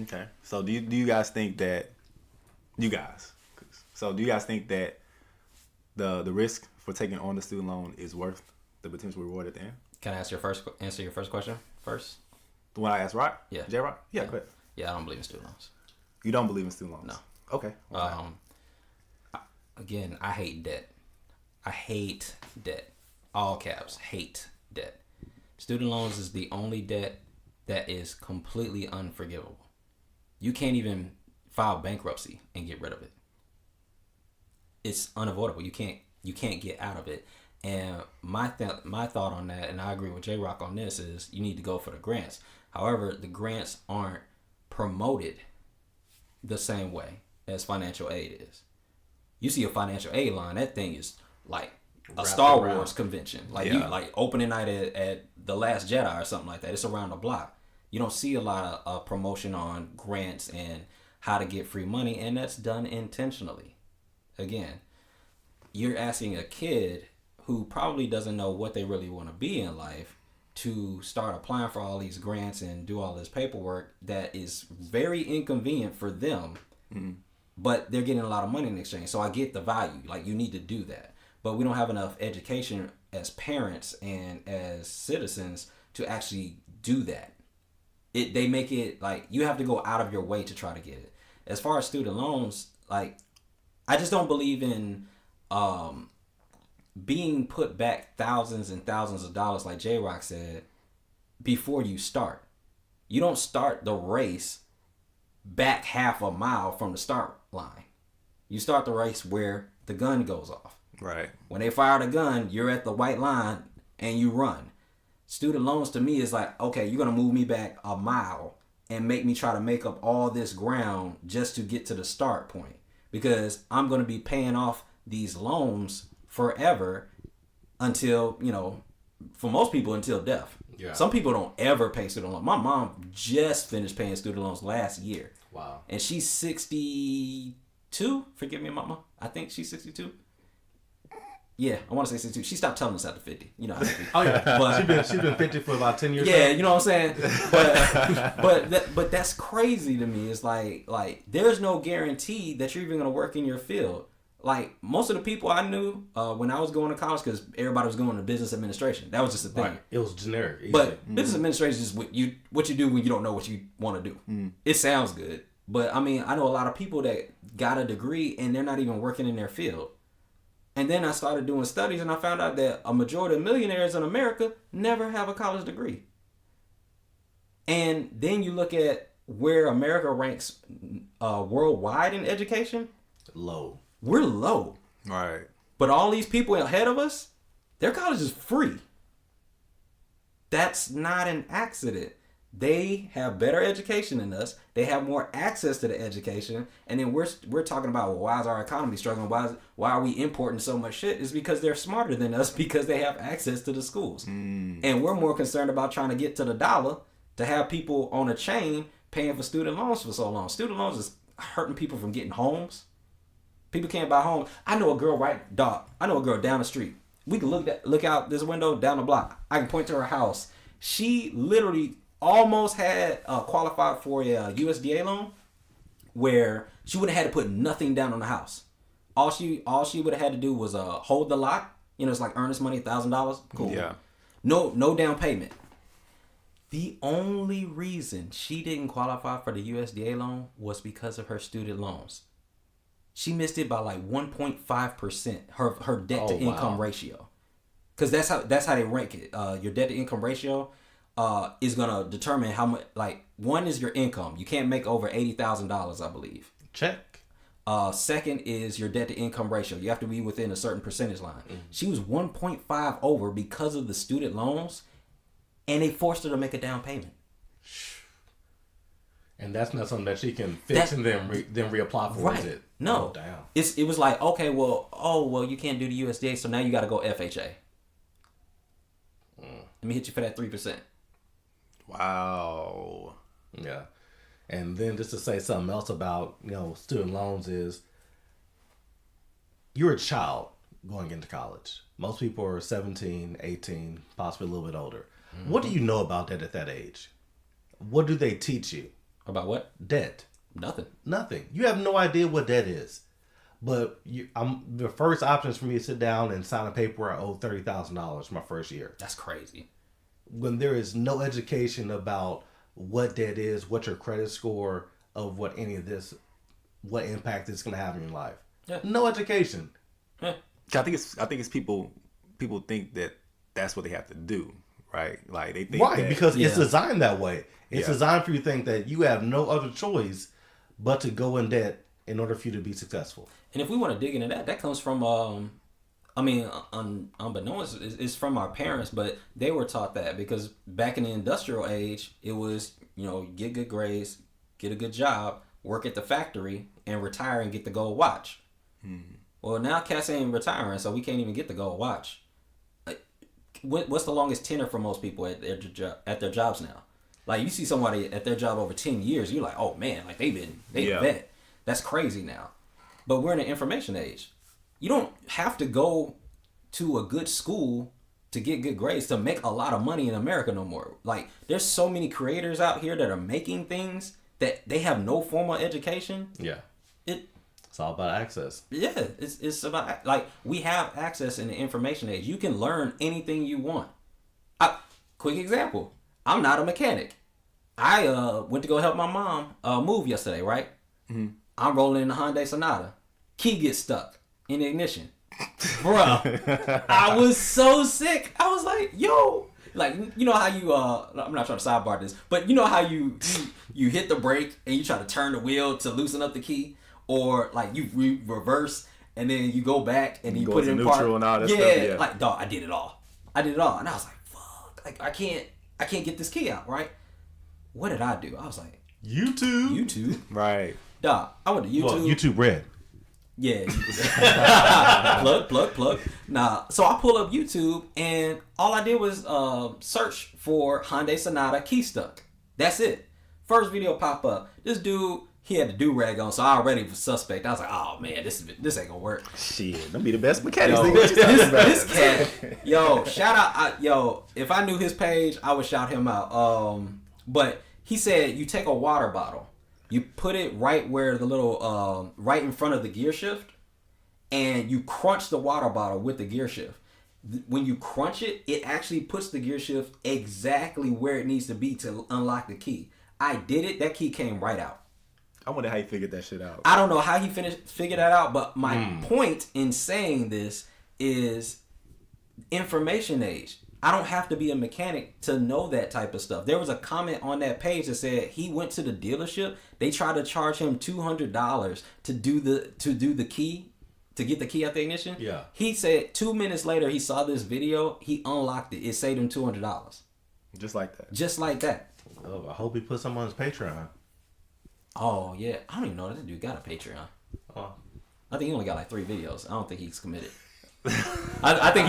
Okay. So do you guys think that do you guys think that the risk for taking on the student loan is worth the potential reward at the end? Can I answer your first question first? The one I asked, right? Yeah. J-Rock? Yeah, go ahead. Yeah, I don't believe in student loans. You don't believe in student loans? No. Okay. Again, I hate debt. I hate debt. All caps, hate debt. Student loans is the only debt that is completely unforgivable. You can't even file bankruptcy and get rid of it. It's unavoidable. You can't get out of it. And my thought on that, and I agree with J-Rock on this, is you need to go for the grants. However, the grants aren't promoted the same way as financial aid is. You see a financial aid line, that thing is like a Star Wars convention. You like opening night at The Last Jedi or something like that. It's around the block. You don't see a lot of promotion on grants and how to get free money, and that's done intentionally. Again, you're asking a kid who probably doesn't know what they really want to be in life to start applying for all these grants and do all this paperwork that is very inconvenient for them, but they're getting a lot of money in exchange. So I get the value. Like, you need to do that. But we don't have enough education as parents and as citizens to actually do that. They make it like you have to go out of your way to try to get it. As far as student loans, like, I just don't believe in being put back thousands and thousands of dollars, like J-Rock said, before you start. You don't start the race back half a mile from the start line. You start the race where the gun goes off. Right. When they fire the gun, you're at the white line and you run. Student loans to me is like, okay, you're going to move me back a mile and make me try to make up all this ground just to get to the start point. Because I'm going to be paying off these loans forever until, for most people, until death. Yeah. Some people don't ever pay student loans. My mom just finished paying student loans last year. Wow. And she's 62. Forgive me, Mama. I think she's 62. Yeah, I want to say 62. She stopped telling us after 50. You know how to be. Oh yeah, but she's been 50 for about 10 years. Yeah, you know what I'm saying. But that's crazy to me. It's like there's no guarantee that you're even gonna work in your field. Like, most of the people I knew when I was going to college, because everybody was going to business administration. That was just a thing. Right. It was generic. Easy. But business administration is just what you do when you don't know what you want to do. It sounds good, but I mean, I know a lot of people that got a degree and they're not even working in their field. And then I started doing studies and I found out that a majority of millionaires in America never have a college degree. And then you look at where America ranks worldwide in education. Low. We're low. Right. But all these people ahead of us, their college is free. That's not an accident. They have better education than us. They have more access to the education, and then we're talking about, well, why is our economy struggling? Why are we importing so much shit? It's because they're smarter than us because they have access to the schools, and we're more concerned about trying to get to the dollar to have people on a chain paying for student loans for so long. Student loans is hurting people from getting homes. People can't buy homes. I know a girl I know a girl down the street. We can look out this window down the block. I can point to her house. She literally almost had qualified for a USDA loan where she would have had to put nothing down on the house. All she would have had to do was hold the lot. You know, it's like earnest money, $1,000. Cool. Yeah. No down payment. The only reason she didn't qualify for the USDA loan was because of her student loans. She missed it by like 1.5%. Her debt to income ratio, because that's how they rank it. Your debt to income ratio is gonna determine how much. Like, one is your income. You can't make over $80,000, I believe. Check. Second is your debt to income ratio. You have to be within a certain percentage line. She was 1.5 over because of the student loans, and they forced her to make a down payment. And that's not something that she can fix and then reapply for, right. is it? No. Oh, damn. It was like, okay, well, you can't do the USDA, so now you got to go FHA. Let me hit you for that 3%. Wow. Yeah. And then just to say something else about, student loans is, you're a child going into college. Most people are 17, 18, possibly a little bit older. What do you know about that at that age? What do they teach you? About what? Debt. Nothing. You have no idea what debt is. But the first option is for me to sit down and sign a paper where I owe $30,000 my first year. That's crazy. When there is no education about what debt is, what your credit score, of what any of this, what impact it's going to have in your life. Yeah. No education. Yeah. I think it's people think that that's what they have to do, right? Like they think Right, because it's designed that way. It's Yeah. designed for you to think that you have no other choice but to go in debt in order for you to be successful. And if we want to dig into that comes from, unbeknownst, it's from our parents, but they were taught that because back in the industrial age, it was, get good grades, get a good job, work at the factory, and retire and get the gold watch. Well, now cats ain't retiring, so we can't even get the gold watch. What's the longest tenure for most people at their jobs now? Like, you see somebody at their job over 10 years, you're like, oh man, like they vet. That's crazy now. But we're in an information age. You don't have to go to a good school to get good grades to make a lot of money in America no more. Like, there's so many creators out here that are making things that they have no formal education. Yeah. It's all about access. Yeah, it's about, like, we have access in the information age. You can learn anything you want. Quick example. I'm not a mechanic. I went to go help my mom move yesterday, right? Mm-hmm. I'm rolling in the Hyundai Sonata. Key gets stuck in the ignition. Bruh, I was so sick. I was like, yo. Like, you know how you, I'm not trying to sidebar this, but you know how you hit the brake and you try to turn the wheel to loosen up the key? Or, like, you reverse and then you go back and you put it in neutral park. and all that stuff. Yeah, like, dog, I did it all. And I was like, fuck. Like, I can't get this key out, right? What did I do? I was like, YouTube. Right. Dog, I went to YouTube. Well, YouTube Red. Yeah. plug. Nah. So I pull up YouTube and all I did was search for Hyundai Sonata key stuck. That's it. First video pop up. This dude, he had the do-rag on, so I already was suspect. I was like, oh man, this ain't gonna work. Shit, them be the best mechanics. Yo, What you talking about? this cat, yo, shout out, if I knew his page, I would shout him out. But he said you take a water bottle, you put it right where the little, right in front of the gear shift, and you crunch the water bottle with the gear shift. When you crunch it, it actually puts the gear shift exactly where it needs to be to unlock the key. I did it. That key came right out. I wonder how he figured that shit out. I don't know how he figured that out, but my point in saying this is information age. I don't have to be a mechanic to know that type of stuff. There was a comment on that page that said he went to the dealership. They tried to charge him $200 to do the key, to get the key out the ignition. Yeah. He said 2 minutes later he saw this video. He unlocked it. It saved him $200. Just like that. Just like that. Oh, I hope he puts some on his Patreon. Oh yeah, I don't even know that dude got a Patreon. Oh. I think he only got like 3 videos. I don't think he's committed. I think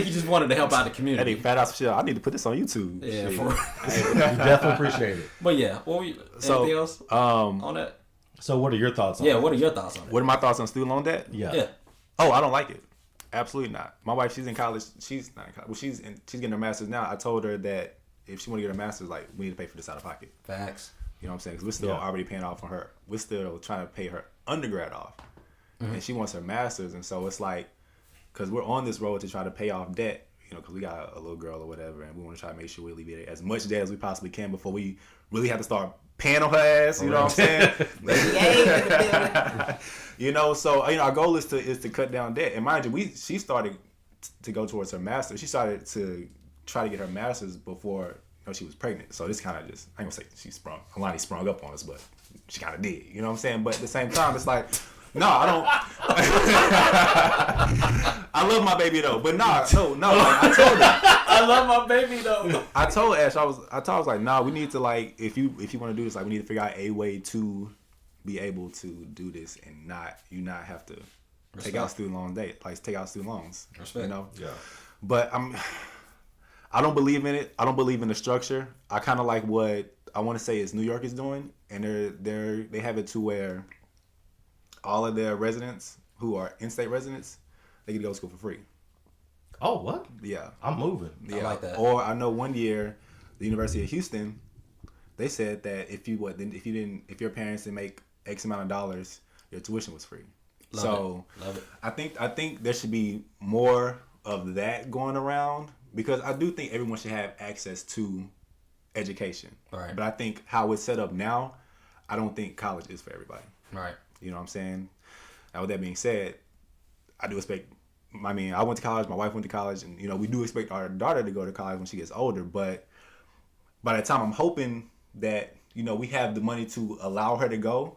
he just wanted to help out the community. Hey, fat ass shit. I need to put this on YouTube. Yeah, Shit. We definitely appreciate it. But yeah, anything else on that? So what are your thoughts on Yeah, it? what are your thoughts on it? What are my thoughts on student loan debt? Yeah. Oh, I don't like it. Absolutely not. My wife, she's in college. She's not in college. Well, she's getting her master's now. I told her that if she want to get her master's, like, we need to pay for this out of pocket. Facts. You know what I'm saying? Because we're still already paying off on her. We're still trying to pay her undergrad off. And she wants her master's. And so it's like, because we're on this road to try to pay off debt, you know, because we got a little girl or whatever, and we want to try to make sure we alleviate as much debt as we possibly can before we really have to start paying on her ass. You know what I'm saying? You know, so, you know, our goal is to cut down debt. And mind you, she started to go towards her master's. She started to try to get her master's before, you know, she was pregnant. So this kind of just, I ain't gonna say Alani sprung up on us, but she kind of did. You know what I'm saying? But at the same time, it's like, no, I don't. I love my baby though, but no. Like, I told her. I love my baby though. I told Ash, I was like, nah, we need to, like, if you want to do this, like, we need to figure out a way to be able to do this and not have to take out student loan debt, like take out student loans. Respect. You know. Yeah. But I don't believe in it. I don't believe in the structure. I kind of like what I want to say is New York is doing, and they have it to where all of their residents who are in-state residents, they get to go to school for free. Oh, what? Yeah. I'm moving. Yeah. I like that. Or I know one year, the University of Houston, they said that if your parents didn't make X amount of dollars, your tuition was free. Love it. I think there should be more of that going around, because I do think everyone should have access to education. Right. But I think how it's set up now, I don't think college is for everybody. Right. You know what I'm saying? Now, with that being said, I do expect, I went to college, my wife went to college, and, you know, we do expect our daughter to go to college when she gets older, but by the time, I'm hoping that, you know, we have the money to allow her to go,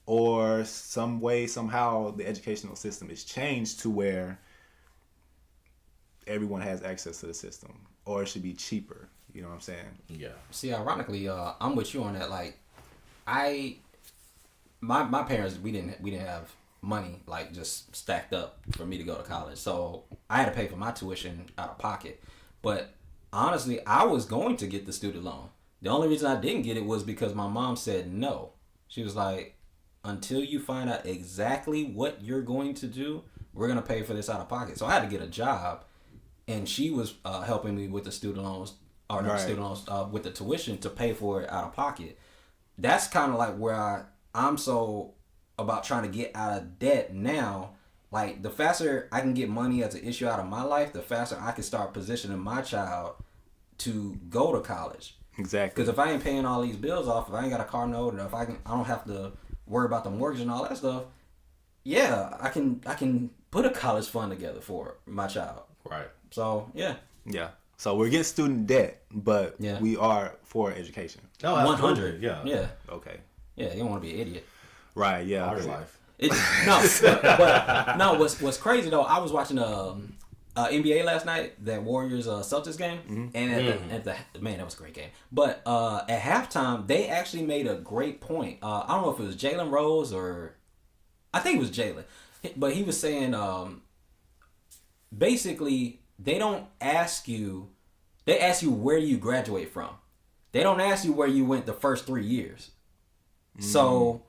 or some way, somehow, the educational system is changed to where everyone has access to the system, or it should be cheaper. You know what I'm saying? Yeah. See, ironically, I'm with you on that. Like, my parents, we didn't have money like just stacked up for me to go to college, so I had to pay for my tuition out of pocket. But honestly, I was going to get the student loan. The only reason I didn't get it was because my mom said no. She was like, until you find out exactly what you're going to do, we're gonna pay for this out of pocket. So I had to get a job, and she was helping me with the student loans, or not student loans, with the tuition to pay for it out of pocket. That's kind of like where I'm so about trying to get out of debt now. Like, the faster I can get money as an issue out of my life, the faster I can start positioning my child to go to college. Exactly. Because if I ain't paying all these bills off, if I ain't got a car note, and if I don't have to worry about the mortgage and all that stuff, yeah, I can put a college fund together for my child. Right. So yeah. Yeah. So we're against student debt, but Yeah. we are for education. Oh, 100. Yeah. Yeah. Okay. Yeah. You don't want to be an idiot. Right. Yeah. Our okay. life. But no. What's crazy though? I was watching NBA last night, that Warriors Celtics game, and at the man, that was a great game. But at halftime, they actually made a great point. I don't know if it was Jalen Rose or I think it was Jalen, but he was saying basically they don't ask you, they ask you where you graduate from. They don't ask you where you went the first 3 years. So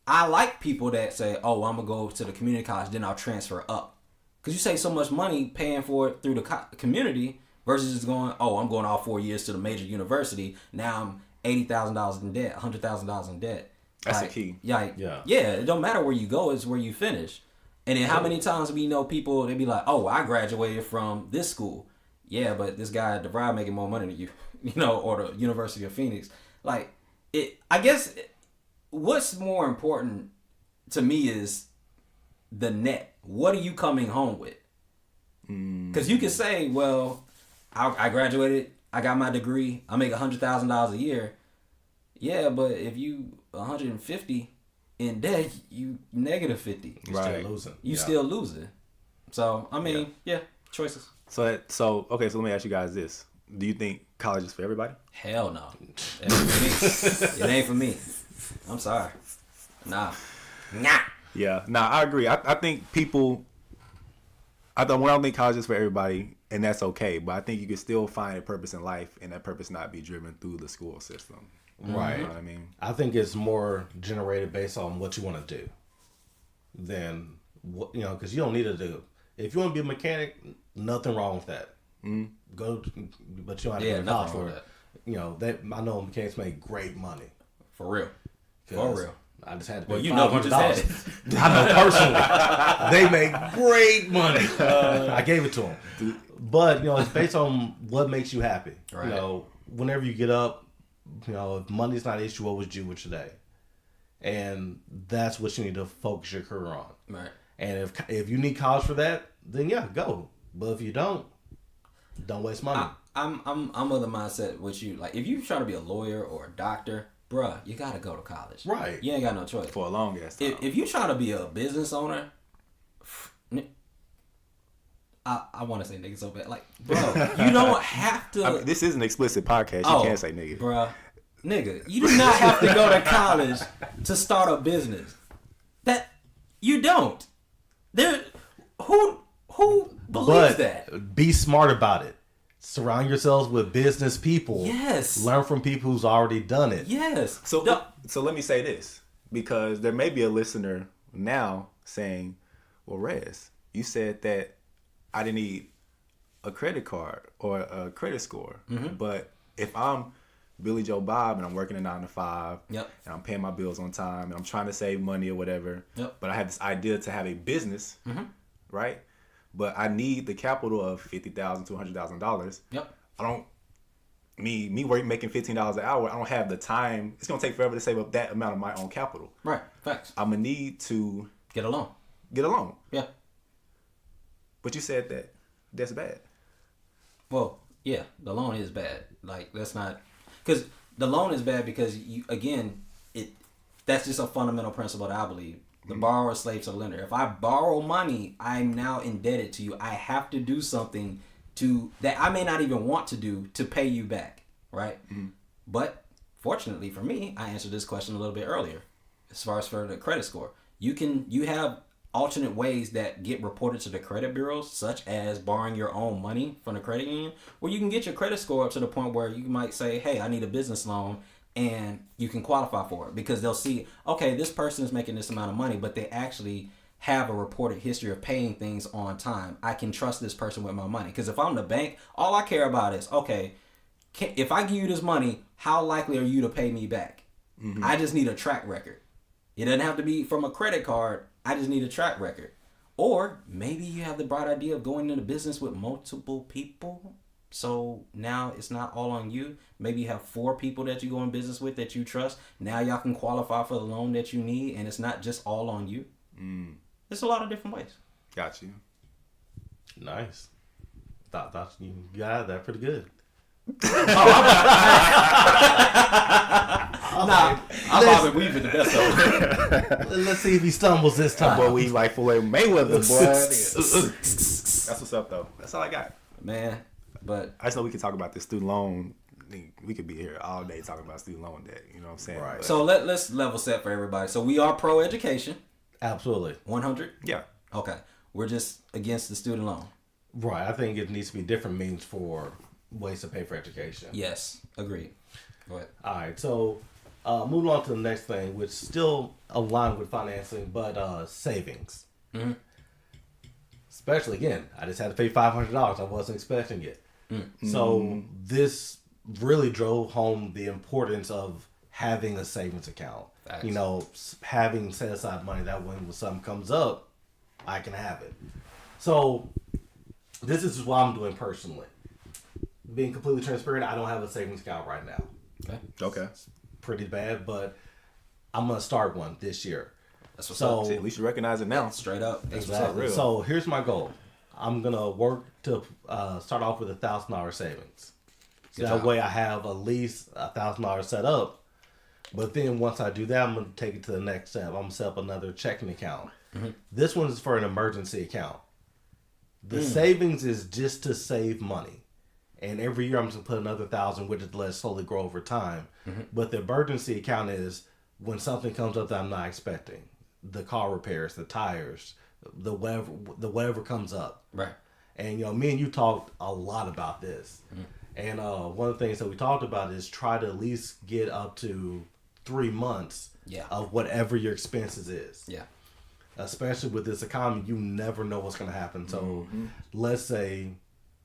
I like people that say, oh, I'm going to go to the community college, then I'll transfer up. Because you save so much money paying for it through the community versus just going, oh, I'm going all 4 years to the major university. Now I'm $80,000 in debt, $100,000 in debt. That's like, the key. Yeah, it don't matter where you go, it's where you finish. And then how many times we know people, they be like, oh, I graduated from this school. Yeah, but this guy at DeVry making more money than you, you know, or the University of Phoenix. Like, I guess what's more important to me is the net. What are you coming home with? Because you could say, well, I graduated, I got my degree, I make $100,000 a year. Yeah, but if you 150 in debt, you negative 50. You're still losing. You still losing. So I mean, yeah, choices. So okay, so let me ask you guys this. Do you think college is for everybody? Hell no. It ain't for me. It ain't for me. I'm sorry. Nah. Yeah. Nah, I agree. I think people. I don't think college is for everybody, and that's okay. But I think you can still find a purpose in life, and that purpose not be driven through the school system. Right. You know what I mean? I think it's more generated based on what you want to do than what, because you don't need to do. If you want to be a mechanic, nothing wrong with that. Go, but you don't have to go to college for it. That I know mechanics make great money. For real. For real. I just had to pay Well, you know, you just had it. I know personally. They make great money. I gave it to them. But, it's based on what makes you happy. Right. Whenever you get up, if money's not an issue, what would you do with today? And that's what you need to focus your career on. Right. And if you need college for that, then yeah, go. But if you don't waste money. I'm of the mindset with you. Like, if you try to be a lawyer or a doctor, bruh, you gotta go to college. Right. You ain't got no choice. For a long ass time. If you try to be a business owner, I want to say nigga so bad. Like, bro, you don't have to. I mean, this is an explicit podcast. You can't say nigga. Bruh, nigga, you do not have to go to college to start a business. That you don't. There, who believes that? Be smart about it. Surround yourselves with business people. Yes. Learn from people who's already done it. Yes. So let me say this, because there may be a listener now saying, well, Rez, you said that I didn't need a credit card or a credit score. Mm-hmm. But if I'm Billy Joe Bob and I'm working a 9 to 5 Yep. and I'm paying my bills on time and I'm trying to save money or whatever, Yep. but I have this idea to have a business, Mm-hmm. right? But I need the capital of $50,000 to $100,000. Yep. I don't. Me making $15 an hour. I don't have the time. It's gonna take forever to save up that amount of my own capital. Right. Facts. I'm gonna need to Get a loan. get a loan. Yeah. But you said that that's bad. Well, yeah, the loan is bad. Like, that's not, because the loan is bad because that's just a fundamental principle that I believe. The borrower is slave to the lender. If I borrow money, I'm now indebted to you. I have to do something that I may not even want to do to pay you back, right? Mm-hmm. But fortunately for me, I answered this question a little bit earlier. As far as for the credit score, you have alternate ways that get reported to the credit bureaus, such as borrowing your own money from the credit union, where you can get your credit score up to the point where you might say, hey, I need a business loan, and you can qualify for it because they'll see, okay, this person is making this amount of money, but they actually have a reported history of paying things on time. I can trust this person with my money. Because if I'm the bank, all I care about is, okay, if I give you this money, how likely are you to pay me back? Mm-hmm. I just need a track record. It doesn't have to be from a credit card. I just need a track record. Or maybe you have the bright idea of going into business with multiple people. So now it's not all on you. Maybe you have 4 people that you go in business with that you trust. Now y'all can qualify for the loan that you need, and it's not just all on you. There's a lot of different ways. Got you. Nice. Thought you got that pretty good. I'm bobbing weaving the best of it. Let's see if he stumbles this time. Boy, we like Floyd Mayweather, boy. That's what's up, though. That's all I got. Man, but I just know we can talk about this student loan. We could be here all day talking about student loan debt. You know what I'm saying? Right. But, so let's level set for everybody. So we are pro education. Absolutely. 100? Yeah. Okay. We're just against the student loan. Right. I think it needs to be different means for ways to pay for education. Yes. Agreed. Go ahead. All right. So moving on to the next thing, which still aligned with financing, but savings. Mm-hmm. Especially, again, I just had to pay $500. I wasn't expecting it. Mm-hmm. So this really drove home the importance of having a savings account. Facts. You know, having set aside money that when something comes up, I can have it. So this is what I'm doing personally. Being completely transparent, I don't have a savings account right now. Okay. It's pretty bad, but I'm going to start one this year. That's what's up. See, at least you recognize it now. Straight up. That's exactly. what's up. So here's my goal. I'm going to work to start off with $1,000 savings. So that way I have at least $1,000 set up. But then once I do that, I'm going to take it to the next step. I'm going to set up another checking account. Mm-hmm. This one is for an emergency account. The savings is just to save money. and every year I'm just gonna put another 1,000, which is let it slowly grow over time. But the emergency account is when something comes up that I'm not expecting, the car repairs, the tires, the whatever comes up. Right. And me and you talked a lot about this. And one of the things that we talked about is try to at least get up to 3 months of whatever your expenses is. Yeah. Especially with this economy, you never know what's going to happen. So let's say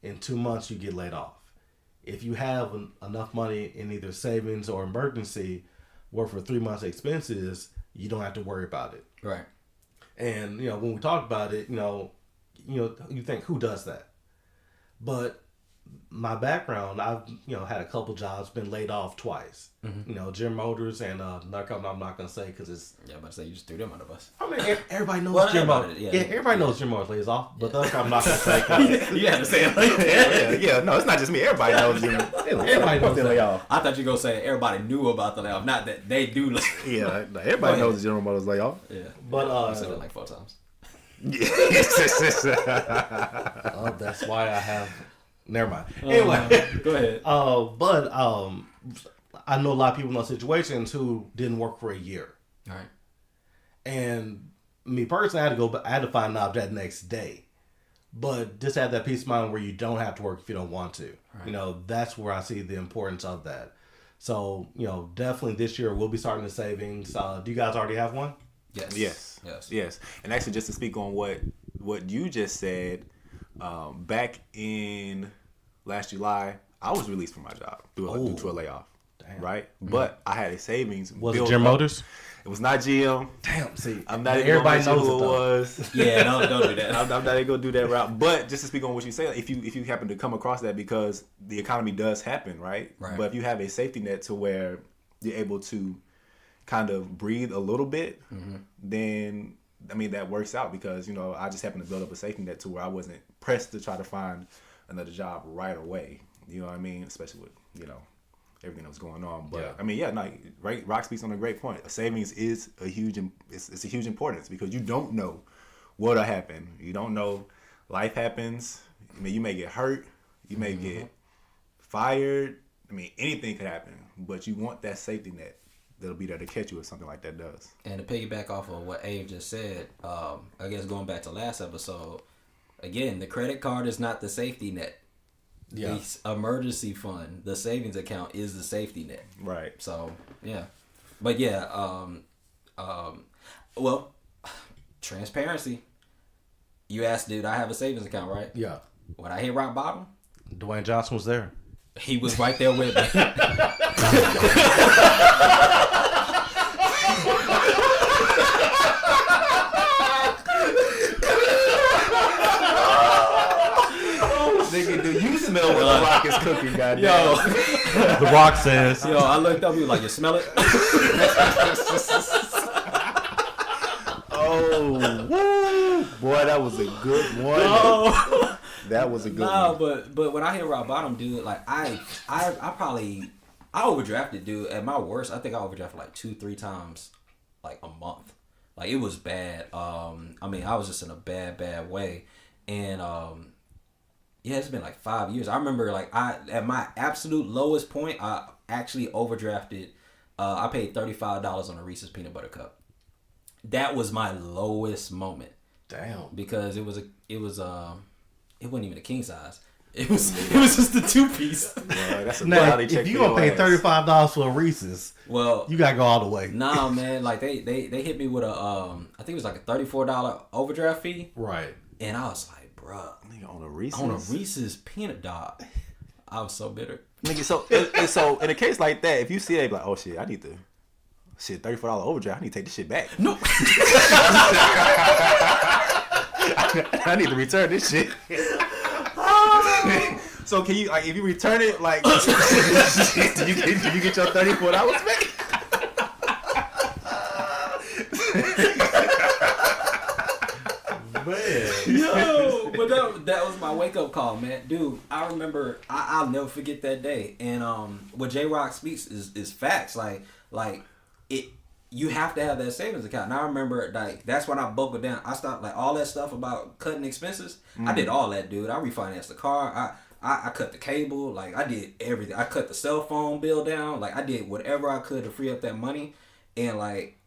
in 2 months you get laid off. If you have enough money in either savings or emergency worth for 3 months expenses, you don't have to worry about it. Right. And when we talk about it, you think, who does that? But my background, I've had a couple jobs, been laid off twice. Gym Motors and another company I'm not gonna say because it's. Yeah, but say you just threw them on the bus. I mean, everybody knows Gym Motors. Yeah, everybody knows Gym Motors lays off, but the other company I'm not gonna say. You had to say it like that. Yeah, no, it's not just me. Everybody knows Gym. Everybody knows the layoff. I thought you were gonna say everybody knew about the layoff, not that they do. Yeah, everybody knows General Motors layoff. Yeah, but I said it like 4 times. That's why I have. Never mind. Anyway, go ahead. But I know a lot of people in those situations who didn't work for a year. All right. And me personally, I had to find out that next day. But just have that peace of mind where you don't have to work if you don't want to. Right. That's where I see the importance of that. So, definitely this year we'll be starting the savings. Do you guys already have one? Yes. And actually, just to speak on what you just said, back in last July, I was released from my job due to a layoff. Damn. Right? But I had a savings. Was it Gym Motors? It was not GM. Damn, see. I'm not even going to mention who it was. Yeah, don't do that. I'm not even going to do that route. But just to speak on what you say, if you happen to come across that, because the economy does happen, right? But if you have a safety net to where you're able to kind of breathe a little bit, then, I mean, that works out because, I just happened to build up a safety net to where I wasn't pressed to try to find another job right away. You know what I mean? Especially with, everything that was going on. But I mean, right. Rock speaks on a great point. A savings is it's a huge importance because you don't know what'll happen. You don't know. Life happens. I mean, you may get hurt. You may get fired. I mean, anything could happen. But you want that safety net that'll be there to catch you if something like that does. And to piggyback off of what Abe just said, I guess going back to last episode, again, the credit card is not the safety net. Yeah. The emergency fund, the savings account is the safety net. Right. So, yeah. But yeah, well, transparency. You asked, dude, I have a savings account, right? Yeah. When I hit rock bottom, Dwayne Johnson was there. He was right there with me. Nigga, do you smell what the Rock is cooking, goddamn? Yo. The Rock says. Yo, I looked up, he was like, you smell it? Oh, woo. Boy, that was a good one. No. That was a good one. But when I hit rock bottom, dude, like I overdrafted, dude. At my worst, I think I overdrafted like 2-3 times, like a month. Like it was bad. I mean, I was just in a bad way, and yeah, it's been like 5 years. I remember like at my absolute lowest point, I actually overdrafted. I paid $35 on a Reese's peanut butter cup. That was my lowest moment. Damn. Because it wasn't even a king size. It was just a 2-piece. Yeah, that's a now, if you gonna pay $35 for a Reese's, well, you gotta go all the way. Nah, man, like they hit me with a I think it was like a $34 overdraft fee. Right. And I was like, bruh, nigga, on a Reese's peanut dog. I was so bitter. Nigga, so in a case like that, if you see that, like, oh shit, I need to $34 overdraft, I need to take this shit back. No. I need to return this shit. So can you, like, if you return it, like, do you get your $34 back? Man. Yo, but that was my wake up call, man. Dude, I remember, I'll never forget that day. And what J Rock speaks is facts. Like it. You have to have that savings account. And I remember, like, that's when I buckled down. I stopped, like, all that stuff about cutting expenses. I did all that, dude. I refinanced the car. I cut the cable. Like, I did everything. I cut the cell phone bill down. Like, I did whatever I could to free up that money. And like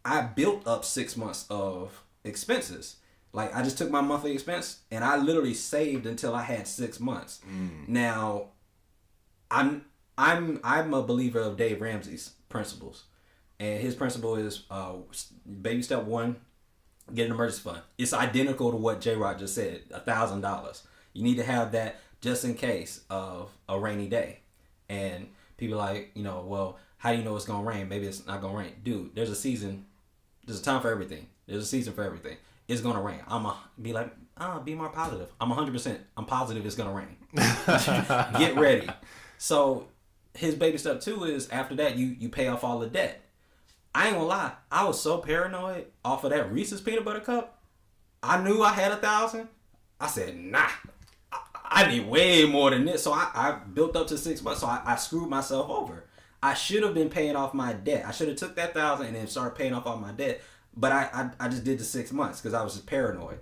I built up 6 months of expenses. Like, I just took my monthly expense and I literally saved until I had 6 months. Now, I'm a believer of Dave Ramsey's principles, and his principle is baby step 1, get an emergency fund. It's identical to what J Rod just said, $1,000. You need to have that just in case of a rainy day. And people like, well, how do you know it's gonna rain? Maybe it's not gonna rain. Dude, there's a season. There's a time for everything. There's a season for everything. It's gonna rain. Be like, be more positive. I'm 100%. I'm positive it's gonna rain. Get ready. So his baby step 2 is after that you pay off all the debt. I ain't gonna lie. I was so paranoid off of that Reese's peanut butter cup. I knew I had 1,000. I said, nah. I need way more than this. So I built up to 6 months. So I screwed myself over. I should have been paying off my debt. I should have took that 1,000 and then started paying off all my debt. But I just did the 6 months because I was just paranoid.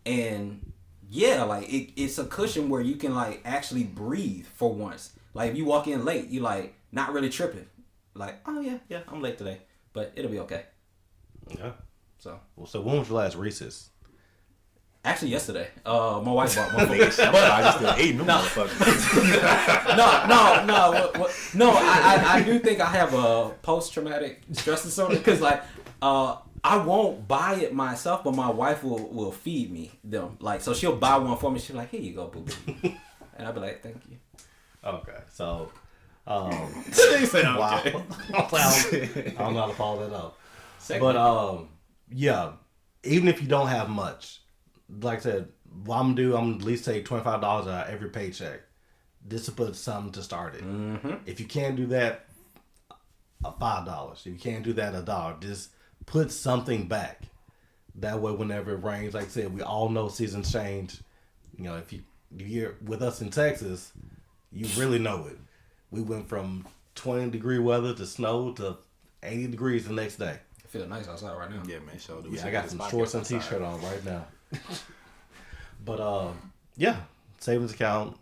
And yeah, like it's a cushion where you can like actually breathe for once. Like if you walk in late, you like not really tripping. Like, oh yeah, I'm late today, but it'll be okay. Yeah. So when was your last Reese's? Actually, yesterday. My wife bought one for me. I just still eating them motherfuckers. No. I do think I have a post-traumatic stress disorder because like I won't buy it myself, but my wife will feed me them. Like, so she'll buy one for me. She'll be like, here you go, boo boo. And I'll be like, thank you. Okay, so They say, wow. okay. I don't know how to follow that up. But yeah, even if you don't have much, like I said, what I'm gonna at least take $25 out of every paycheck. Just to put something to start it. Mm-hmm. If you can't do that, $5. If you can't do that, $1. Just put something back. That way, whenever it rains, like I said, we all know seasons change. If you're with us in Texas, you really know it. We went from 20-degree weather to snow to 80 degrees the next day. I feel nice outside right now. Yeah, man. Show Yeah, I got some shorts and t-shirt on right now. But yeah, savings account,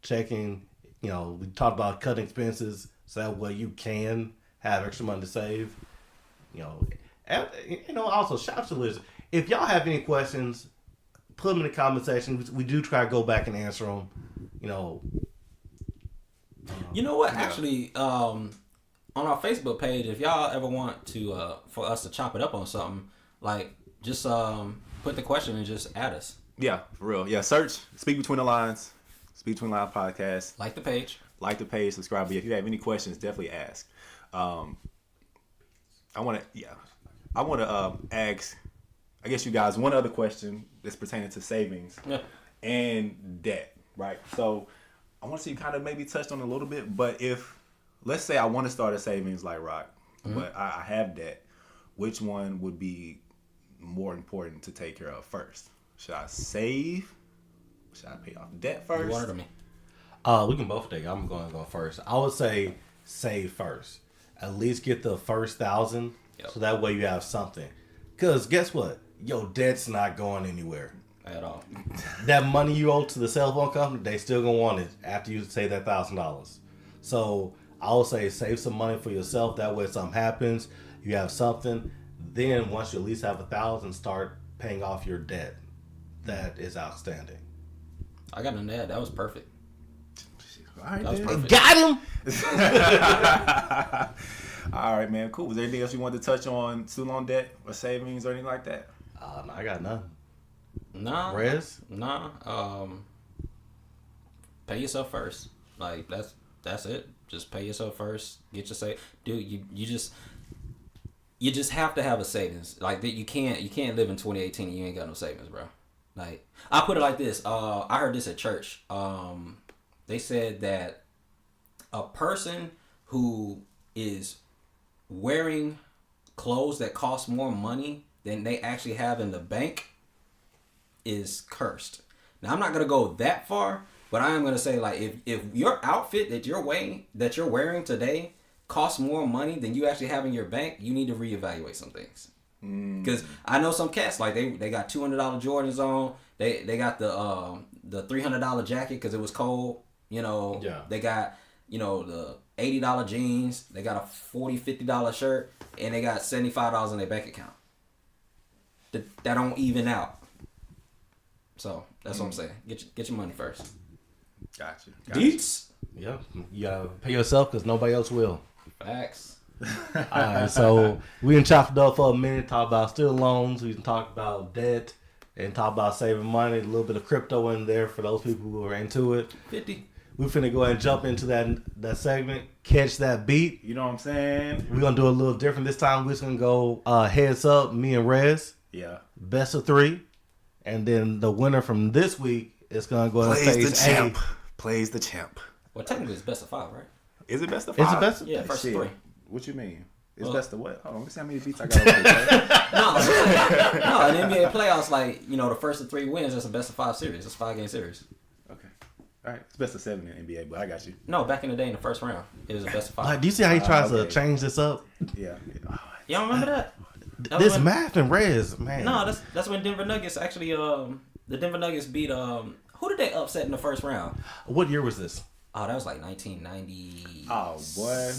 checking. We talked about cutting expenses so that way you can have extra money to save. Also shout out to the listeners. If y'all have any questions, put them in the comment section. We do try to go back and answer them. You know what? Actually, on our Facebook page, if y'all ever want to for us to chop it up on something, like just put the question and just add us. Yeah, for real. Yeah, search Speak Between the Lines, Speak Between the Lines podcast. Like the page. Subscribe. But if you have any questions, definitely ask. I want to ask, I guess you guys, one other question that's pertaining to savings and debt, right? So I want to see you kind of maybe touched on it a little bit, but if, let's say I want to start a savings like Rock, but I have debt, which one would be more important to take care of first? Should I save? Should I pay off debt first? You wanted me. We can both take. I'm going to go first. I would say save first. At least get the first 1,000, so that way you have something. Cause guess what? Your debt's not going anywhere At all. That money you owe to the cell phone company, they still gonna want it after you save that $1,000. So I would say save some money for yourself. That way, if something happens, you have something. Then once you at least have 1,000, start paying off your debt. That is outstanding. I got none of that. That was perfect. All right, That was man. perfect. Got him. All right, man. Cool. Was there anything else you wanted to touch on student loan debt or savings or anything like that? No, I got none. Nah. Rez? Nah. Pay yourself first. Like that's it. Just pay yourself first. Get your save. Dude, you just have to have a savings. Like that you can't live in 2018 and you ain't got no savings, bro. Like I put it like this. I heard this at church. They said that a person who is wearing clothes that cost more money than they actually have in the bank is cursed. Now I'm not gonna go that far, but I am gonna say like if your outfit that you're wearing today costs more money than you actually have in your bank, you need to reevaluate some things. Because I know some cats like they got $200 Jordans on. They got the the $300 jacket because it was cold. You know, they got, you know, the $80 jeans. They got a $50 shirt, and they got $75 in their bank account. That don't even out. So that's what I'm saying. Get your money first. Gotcha. Deets. Yeah, you gotta pay yourself because nobody else will. Facts. Alright, so we can chop it up for a minute, talk about student loans, we can talk about debt, and talk about saving money, a little bit of crypto in there for those people who are into it. 50. We finna go ahead and jump into that segment, catch that beat. You know what I'm saying? We're gonna do a little different this time. We're just gonna go heads up, me and Rez. Yeah. Best of 3. And then the winner from this week is gonna go and Plays the face champ. Plays the champ. Well, technically it's best of 5, right? Is it best of 5? Is it best of Yeah, first of 3. What you mean? It's Well, best of what? Hold on, let me see how many beats I got over here. No, in NBA playoffs, like, you know, the first of 3 wins, that's a best of 5 series. It's a 5-game series. Okay. All right. It's best of 7 in NBA, but I got you. No, back in the day in the first round, it was a best of 5. Like, do you see how he tries to okay. change this up? Yeah. Oh, Y'all remember that? That was This when- math and Rez, man. No, that's when Denver Nuggets actually the Denver Nuggets beat who did they upset in the first round? What year was this? Oh, that was like 1990. Oh, boy.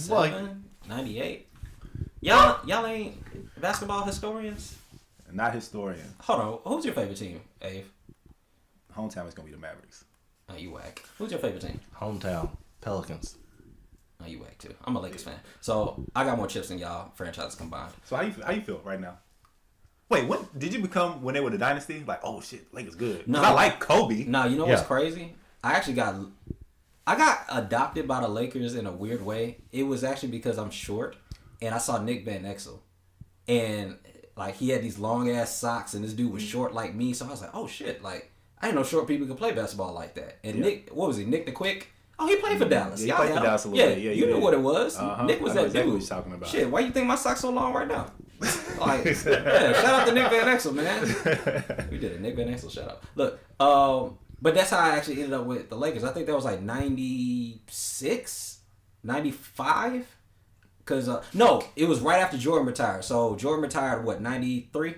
98. Y'all ain't basketball historians? Not historian. Hold on, who's your favorite team, Ave? Hometown is going to be the Mavericks. Oh, you whack. Who's your favorite team? Hometown Pelicans. Oh, you whack too. I'm a Lakers fan, so I got more chips than y'all franchises combined. So how you feel right now? Wait, what did you become when they were the dynasty? Like, oh shit, Lakers good. 'Cause No. I like Kobe. No, you know what's Yeah. crazy? I got adopted by the Lakers in a weird way. It was actually because I'm short, and I saw Nick Van Exel, and like he had these long ass socks, and this dude was short like me. So I was like, oh shit, like I didn't know short people could play basketball like that. And Yeah. Nick, what was he? Nick the Quick? Oh, he played for Dallas. Yeah, he Y'all played for had him. Dallas a little bit. Yeah, you he knew did. what it was. Uh-huh. Nick was I know that exactly dude. what you're talking about. Shit, why you think my socks so long right now? Like, yeah, shout out to Nick Van Exel, man. We did a Nick Van Exel shout out. Look, but that's how I actually ended up with the Lakers. I think that was like 96, 95. Because, no, it was right after Jordan retired. So Jordan retired, what, 93?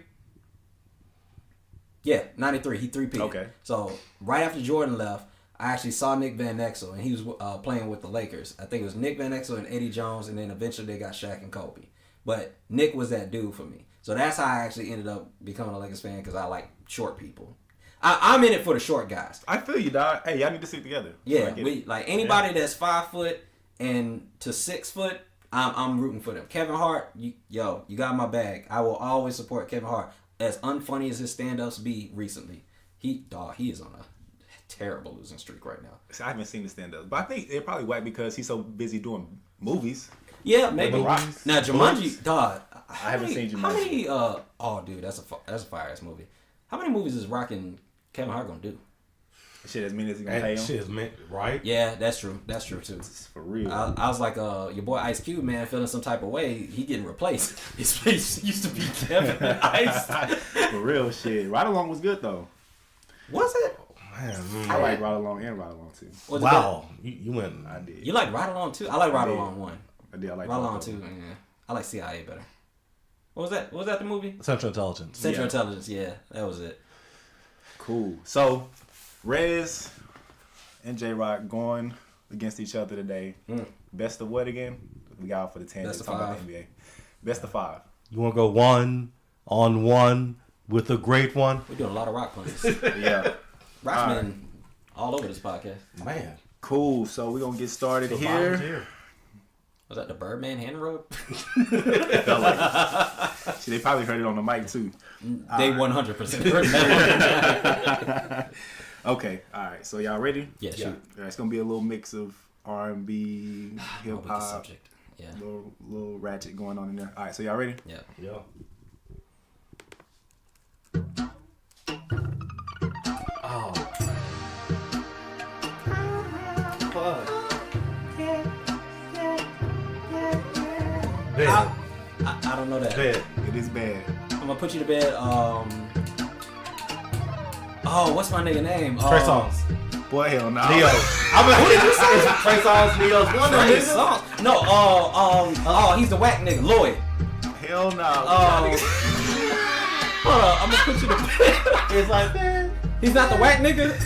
Yeah, 93. He 3-peated. Okay. So right after Jordan left, I actually saw Nick Van Exel, and he was playing with the Lakers. I think it was Nick Van Exel and Eddie Jones, and then eventually they got Shaq and Kobe. But Nick was that dude for me. So that's how I actually ended up becoming a Lakers fan, because I like short people. I'm in it for the short guys. I feel you, dog. Hey, y'all need to stick together. Yeah, I get it. like anybody that's 5 foot and to 6 foot, I'm rooting for them. Kevin Hart, you got my bag. I will always support Kevin Hart. As unfunny as his stand-ups be recently, he is on a terrible losing streak right now. See, I haven't seen the stand-up, but I think they're probably whack because he's so busy doing movies. Yeah, maybe. The Rock. Now Jumanji, dog. I haven't seen Jumanji. How many? Oh, dude, that's a fire ass movie. How many movies is Rock and Kevin Hart gonna do? Shit, as many as he gonna pay And him. shit is meant, right? Yeah, that's true. That's true too. For real. I was like, your boy Ice Cube, man, feeling some type of way. He getting replaced. His face used to be Kevin and Ice. For real shit. Ride Along was good though. Was it? Man, I like Ride Along and Ride Along too. Was it wow, you went. I good? did. You like Ride Along too? I like Ride did. Along 1. I did. I like Ride Along both 2. of them. Yeah. I like CIA better. What was that? What was that the movie? Central Intelligence. Central Yeah. Intelligence. Yeah, that was it. Cool. So, Rez and J Rock going against each other today. Best of what again? We got out for the 10. Best of Talking about 5. the NBA. Best of 5. You want to go 1-on-1 with a great one? We're doing a lot of rock puns. Yeah. Rock's been all over this podcast. Man, Cool. So we're gonna get started the here. volunteer. Was that the Birdman hand rub? Felt like it. See, they probably heard it on the mic too. They 100% heard that. Okay. All right. So y'all ready? Yeah, shoot. All right, it's gonna be a little mix of R&B, Oh, hip with the hop, subject. Yeah. little ratchet going on in there. All right. So y'all ready? Yeah. Yeah. Oh. Fuck. Bed. I don't know that. Bed. It is bad. I'm gonna put you to bed. Oh, what's my nigga name? Trey Songz. Boy, hell no. Neo. Who did you say? Trey Songz, Neo's one of Trey them. Songz. No, he's the whack nigga, Lloyd. Hell no. Hold on, I'm gonna put you to bed. It's like, man. He's not the whack nigga.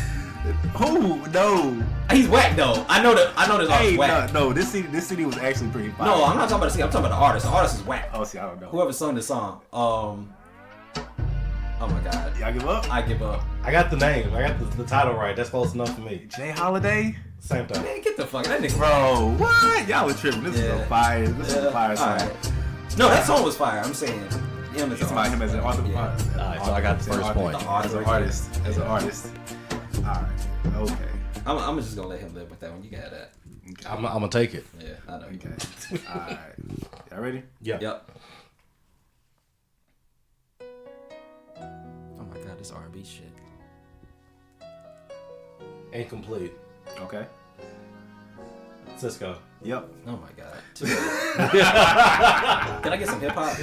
Who? No. He's whack though. I know this artist Hey, whack. no. This CD was actually pretty fire. No, I'm not talking about the CD. I'm talking about the artist. The artist is whack. Oh, see, I don't know. Whoever sung this song. Oh my God. Y'all give up? I give up. I got the name. I got the title right. That's close enough for me. Jay Holiday? Same thing. Man, get the fuck that nigga. Bro, what? Y'all was tripping. This is a fire. This is a fire song. Alright. No, that song was fire. I'm saying him as It's about him as an artist. Yeah. Alright, so I got the first point. As an artist. As an artist. Alright. Okay. I'm just gonna let him live with that one. You got that. I'm gonna take it. Yeah, I know. Okay. Alright. Y'all ready? Yeah. Yep. Oh my God, this R&B shit. Incomplete. Okay. Cisco. Yep. Oh my God. Can I get some hip hop?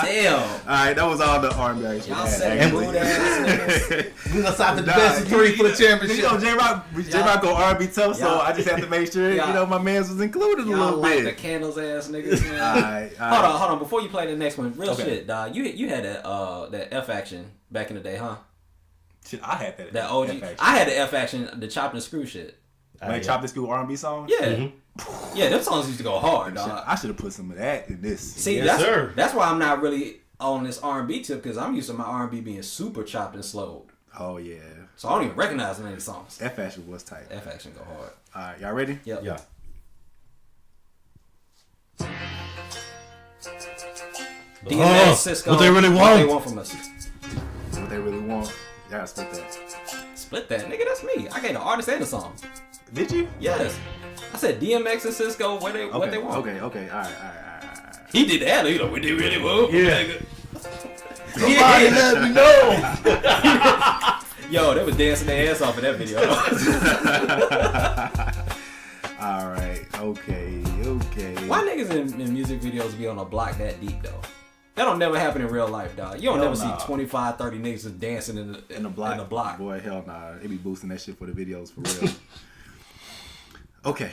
Damn. Alright, that was all the R&B I Y'all said mood ass niggas. We gonna stop the best of three for the championship. You know, J-Rock go R&B tough, so Y'all- I just have to make sure, Y'all- you know, my man's was included a Y'all little like the bit. candles ass niggas, man. Alright. Hold on. Before you play the next one, real Okay. shit, dog. You had that F action back in the day, huh? Shit, I had that. That OG. F-Action. I had the F action, the chop and screw shit. Like Chop This School R&B song? Yeah. Yeah, them songs used to go hard, Shit, dog. I should have put some of that in this. See, Yes, sir. that's why I'm not really on this R&B tip, because I'm used to my R&B being super chopped and slowed. Oh, yeah. So I don't even recognize any of the songs. F-Action was tight. F action go hard. Alright, y'all ready? Yep. Yeah. DMX, Cisco. What they really What want. they want from us. What they really want. Y'all gotta split that. Split that, nigga. That's me. I gave the artist and the song. Did you? Yes. I said DMX and Cisco. What they Okay, want. okay. Alright. He did that. He like, what they really want. Yeah. Nigga. Somebody let me know. Yo, they was dancing their ass off in that video. Alright, okay. Why niggas in music videos be on a block that deep though? That don't never happen in real life, dog. You don't Hell never nah. see 25, 30 niggas just dancing in In the block. In the block. Boy, hell nah. They be boosting that shit for the videos for real. Okay.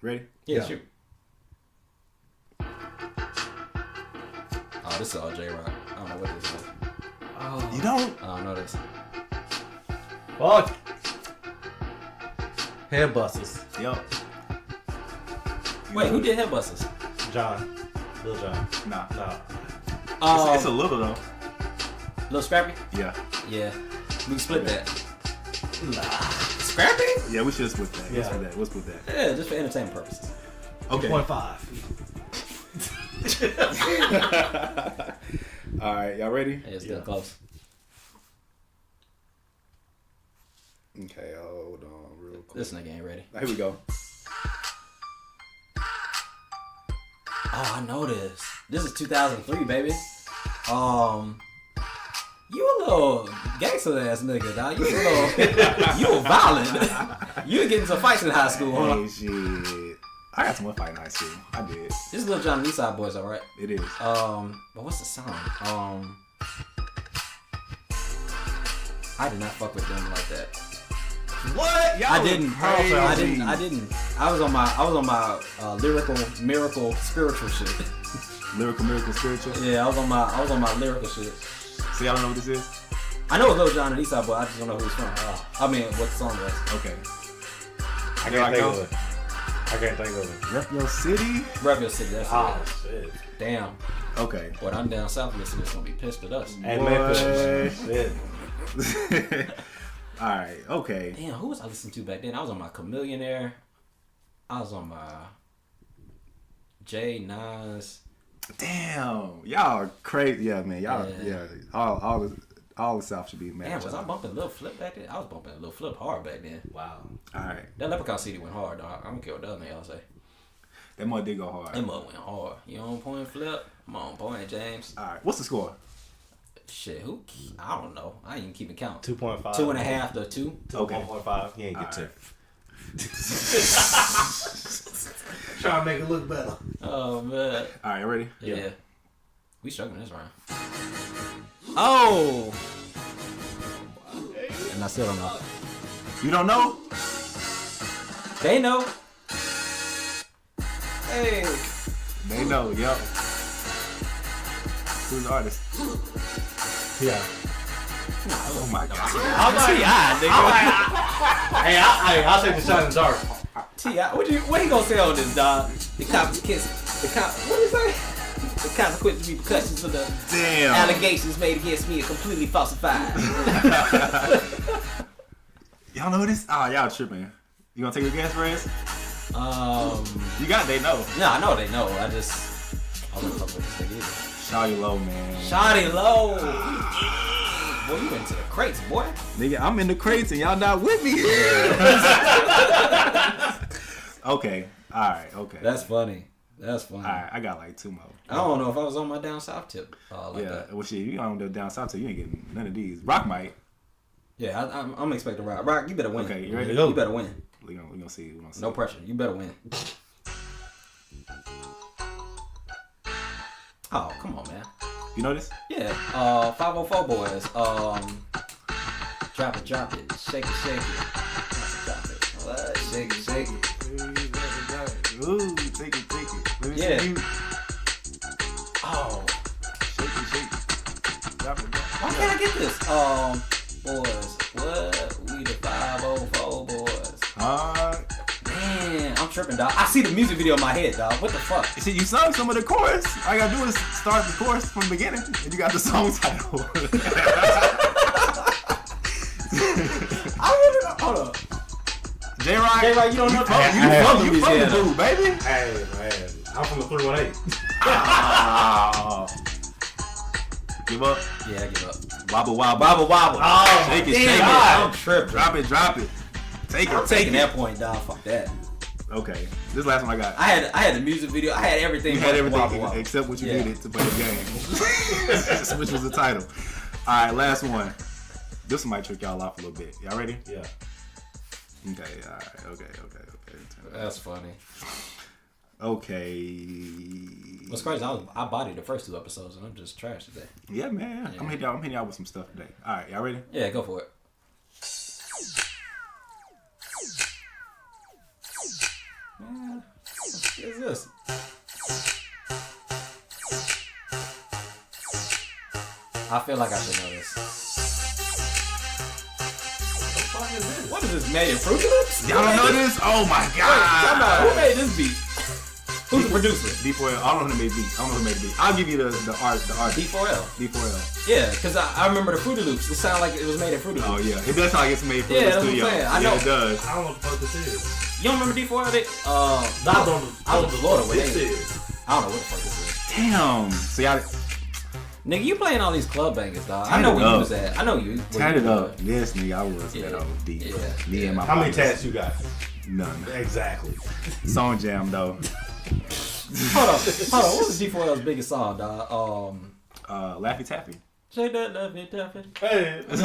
Ready? Yeah, shoot. Oh, this is all J-Rock. I don't know what this is. You don't? I don't know this. Fuck. Head busters. Yup. Wait, who did Headbusters? John. Lil John. Nah. No. It's a little though. Lil Scrappy? Yeah. Yeah. We can split Okay. that. Scrappy? Yeah, we should split that. Yeah. We'll split that. Yeah, just for entertainment purposes. Okay. 2.5. Alright, y'all ready? Yeah, it's still Yeah. close. Okay, hold on real quick. This nigga ain't ready. Here we go. Oh, I know this. This is 2003, baby. You a little gangster ass nigga, dog. You a little, you were violent. You were getting some fights in high school, huh? Hey, shit. I got someone fighting in high school. I did. This is Lil Jon and Eastside Boys, alright? It is. But what's the song? I did not fuck with them like that. What? Y'all I didn't. crazy. I didn't. I was on my lyrical miracle spiritual shit. Lyrical Miracle Spiritual. Yeah, I was on my lyrical shit. So y'all don't know what this is? I know it's Lil Jon and Eastside Boy. I just don't know who it's from. I mean, what the song was. Okay. I can't think of it. I can't think of it. Rep Your City? Rebel City. That's Oh, it. shit. Damn. Okay. But I'm down south listening. It's gonna be pissed at us. Hey, Boy. Memphis. Shit. Alright, okay. Damn, who was I listening to back then? I was on my Chameleonaire. I was on my J Nas. Damn. Y'all are crazy. Yeah, man. Y'all, Yeah. All the South should be mad. Damn, at was I y'all. bumping Lil Flip back then? I was bumping Lil Flip hard back then. Wow. Alright. That Leprechaun CD went hard, dog. I don't care what the other y'all say. That mud did go hard. That mug went hard. You on point, Flip? I'm on point, James. Alright. What's the score? Shit, who? I don't know. I ain't even keeping count. 2.5. 2.5 to 2. Okay. 1.5. He ain't get Alright. Trying to make it look better. Oh, man. Alright, you ready? Yeah. We struggling this round. Oh! And I still don't know. You don't know? They know. Hey. They know, yup. Who's the artist? Yeah. Oh my god. I'm like, T.I., nigga. hey, I'll take the shot in the dark. T.I., what he gonna say on this, dog? The consequences, what is that? The consequences, repercussions of the allegations made against me are completely falsified. Y'all know this? Oh, y'all tripping. You gonna take a guess, Rez? You got it, they know. Nah, I know they know. I don't fuck with this nigga either. Shawty Low, man. Shawty Low. Boy, you into the crates, boy. Nigga, I'm in the crates and y'all not with me. Okay. Alright, okay. That's funny. Alright, I got like 2 more. I don't know if I was on my down south tip. Like that. Well, shit, you on the down south tip, you ain't getting none of these. Rock might. Yeah, I'm expecting Rock. Rock, you better win. Okay, you ready? You better win. We gonna see. No pressure. You better win. Oh, come on, man. You know this? Yeah. 504 boys. Drop it. Shake it. Drop it. What? Shake it. Ooh, take it. Let me Yeah. see you. Oh. Shake it. Drop it. Why can't I get this? Boys. What? We the 504 boys. Man, I'm tripping, dog. I see the music video in my head, dog. What the fuck? See, you sung some of the chorus. All you gotta do is start the chorus from the beginning, and you got the song title. I really don't. Hold up. J-Rock, you don't know. you from the dude, baby. Hey, man. I'm from the 318. Give up. Yeah, give up. Wobble. Oh, shake it, damn, shake it. I'm tripping. Drop it. Take it. I'm taking that point, dog. Fuck that. Okay, this last one I got. I had the music video. I had everything. You had everything Wobble. except what you needed to play the game, which was the title. All right, last one. This one might trick y'all off a little bit. Y'all ready? Yeah. Okay. All right. Okay. That's funny. Okay. What's crazy? I bodied the first 2 episodes, and I'm just trash today. Yeah, man. Yeah. I'm hitting y'all with some stuff today. All right, y'all ready? Yeah, go for it. What is this? I feel like I should know this. What the fuck is this? What is this? Made in Fruity Loops? Y'all don't know this? Oh my god! Who made this beat? Who's the producer? D4L. I don't know who made the beat. I'll give you the art. D4L. D4L. Yeah, because I remember the Fruity Loops. It sounded like it was made in Fruity Loops. Oh yeah, it does sound like it's made for Yeah, the that's what I'm studio. saying. I know. It does. I don't know what the fuck this is. You don't remember D4L? I was the Lord of this Wayne. is. I don't know what the fuck this is. Damn. So y'all Nigga, you playing all these club bangers, dog. Turn I know it where you up. was at. I know you. turn it up. Yes, nigga, I was Yeah. that old deep. Yeah. Me and my How many partners. tats you got? None. Exactly. Song jam though. Hold on. What was D4L's biggest song, dog? Laffy Taffy. Shake that Laffy Taffy. Hey. Shake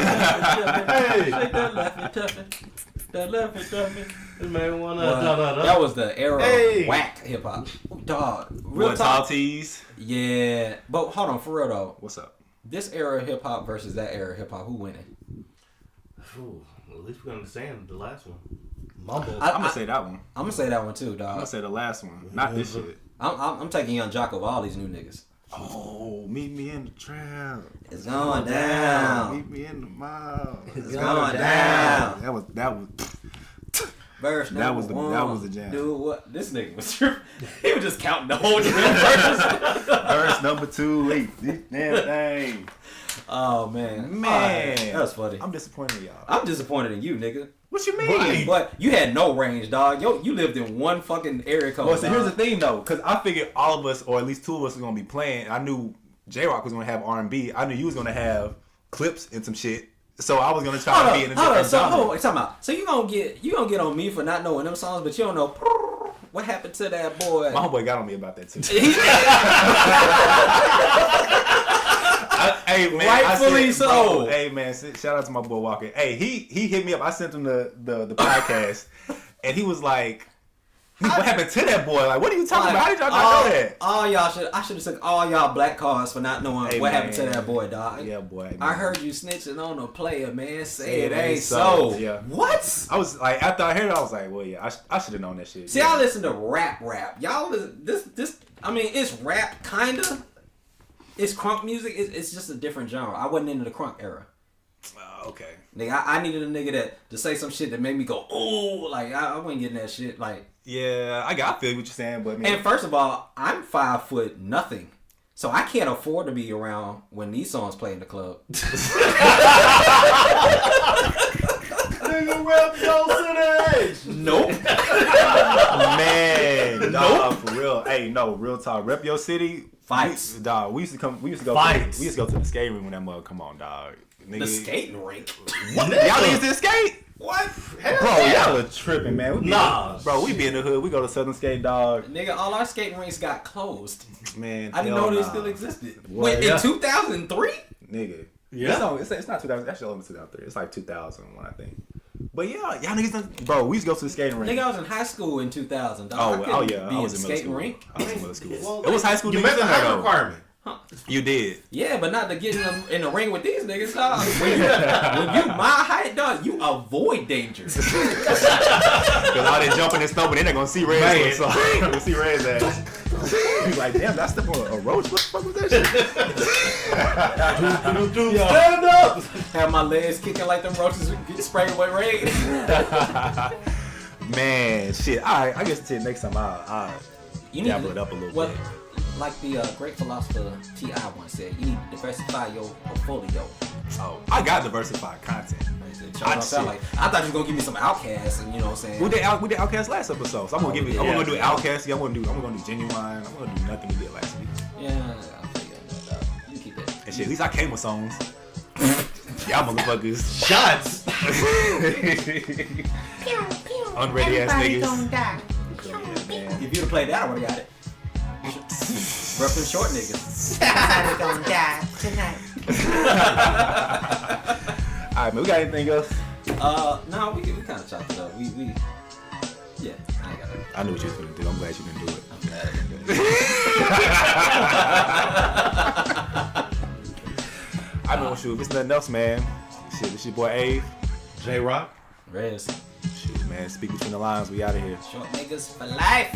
that Laffy Taffy. That Laffy Taffy. This man wanna That was the era of whack hip hop. Dog. Real What tall talk. tees? Yeah. But hold on, for real though. What's up? This era of hip hop versus that era of hip hop, who winning? Ooh, at least we understand the last one. Mumble. I'm gonna say that one. I'm gonna say that one too, I'm dog. gonna say the last one. Not this shit. I'm taking Young Jock over all these new niggas. Oh, meet me in the trap. It's going down. Meet me in the mall. It's going down. That was Verse That was number the- that one. was the jam. Dude, what? This nigga was tripping. He was just counting the whole damn verse. verse number 2. Late. This damn thing. Oh man, Man. that was funny. I'm disappointed in y'all. I'm disappointed in you, nigga. What you mean? But you had no range, dog. Yo, you lived in one fucking area code. Well, so here's the dog. thing though, because I figured all of us, or at least 2 of us, were gonna be playing. I knew J-Rock was gonna have R&B. I knew you was gonna have clips and some shit. So I was gonna try to be in a different So genre. hold on, wait, talking about. So you gonna get on me for not knowing them songs, but you don't know what happened to that boy. My homeboy got on me about that too. Hey man, Rightfully so. Bro, hey man, shout out to my boy Walker. Hey, he hit me up. I sent him the podcast, and he was like, "What happened to that boy? Like, what are you talking about? How did y'all not know that?" I should have took all y'all black cards for not knowing Hey, what happened man. to that boy, dog. Yeah, boy. I man. heard you snitching on a player, man. Say it ain't so. Yeah. What? I was like, after I heard it, I was like, well, yeah, I should have known that shit. See, yeah. I listen to rap. Y'all listen, this. I mean, it's rap, kinda. It's crunk music. It's just a different genre. I wasn't into the crunk era. Okay. Nigga, I needed a nigga to say some shit that made me go, ooh, like I wasn't getting that shit. Like, yeah, I feel what you're saying, but man. And first of all, I'm 5'0" nothing. So I can't afford to be around when these songs play in the club. Nigga, rep your city. Nope. Man, dog, for real. Hey, no, real talk. Rep your city. Fights. Dog, we used to go. Fights. We used to go to the skating rink when that mother come on, dog. Nigga. The skating rink. What? Y'all niggas didn't skate? What? Bro, y'all are tripping, man. Bro, we be in the hood. We go to Southern Skate, dog. Nigga, all our skating rinks got closed. Man, I didn't know they still existed. What? Wait, in 2003? Nigga. Yeah. It's not 2000. Actually, only 2003. It's like 2001, I think. But yeah, y'all niggas done, bro, we used to go to the skating rink. Nigga, I was in high school in 2000. Dog. Oh, I couldn't yeah. be I was in in skating middle rink. school. I was in middle school. Well, It was high school You niggas met the in there, height though. requirement. You did. Yeah, but not to get in the ring with these niggas, dog. When you my height, dog, you avoid danger. Because all they jumping and stuff, but then they're going to see Red's so they're going to see Red's ass. He's like, damn, that's the a roach? What the fuck was that shit? Stand up. Have my legs kicking like them roaches get sprayed with rain. Man, shit. All right, I guess till next time I'll You need dabble it up a little bit. Like the great philosopher T.I. once said, you need to diversify your portfolio. Oh, I got diversified content. I thought you was gonna give me some Outcasts, and you know what I'm saying. We did Outcast last episode, so I'm gonna I'm gonna do Outcast. Yeah, I'm gonna do Genuine. I'm gonna do nothing we did last week. Yeah, I'll figure that out. You keep that. And shit, at least I came with songs. Y'all motherfuckers. Shots. Unready ass niggas. If you'd have played that, I would have got it. Rough and short niggas. Everybody gonna die tonight. Alright, man, we got anything else? No, we kind of chopped it up. Yeah, I ain't got it. I knew what you was gonna do. I'm glad you didn't do it. I'm glad I didn't do it. I know, shoot, if it's nothing else, man. Shit, this your boy Ave. J-Rock. Rez. Shoot, man, speak between the lines. We out of here. Short niggas for life.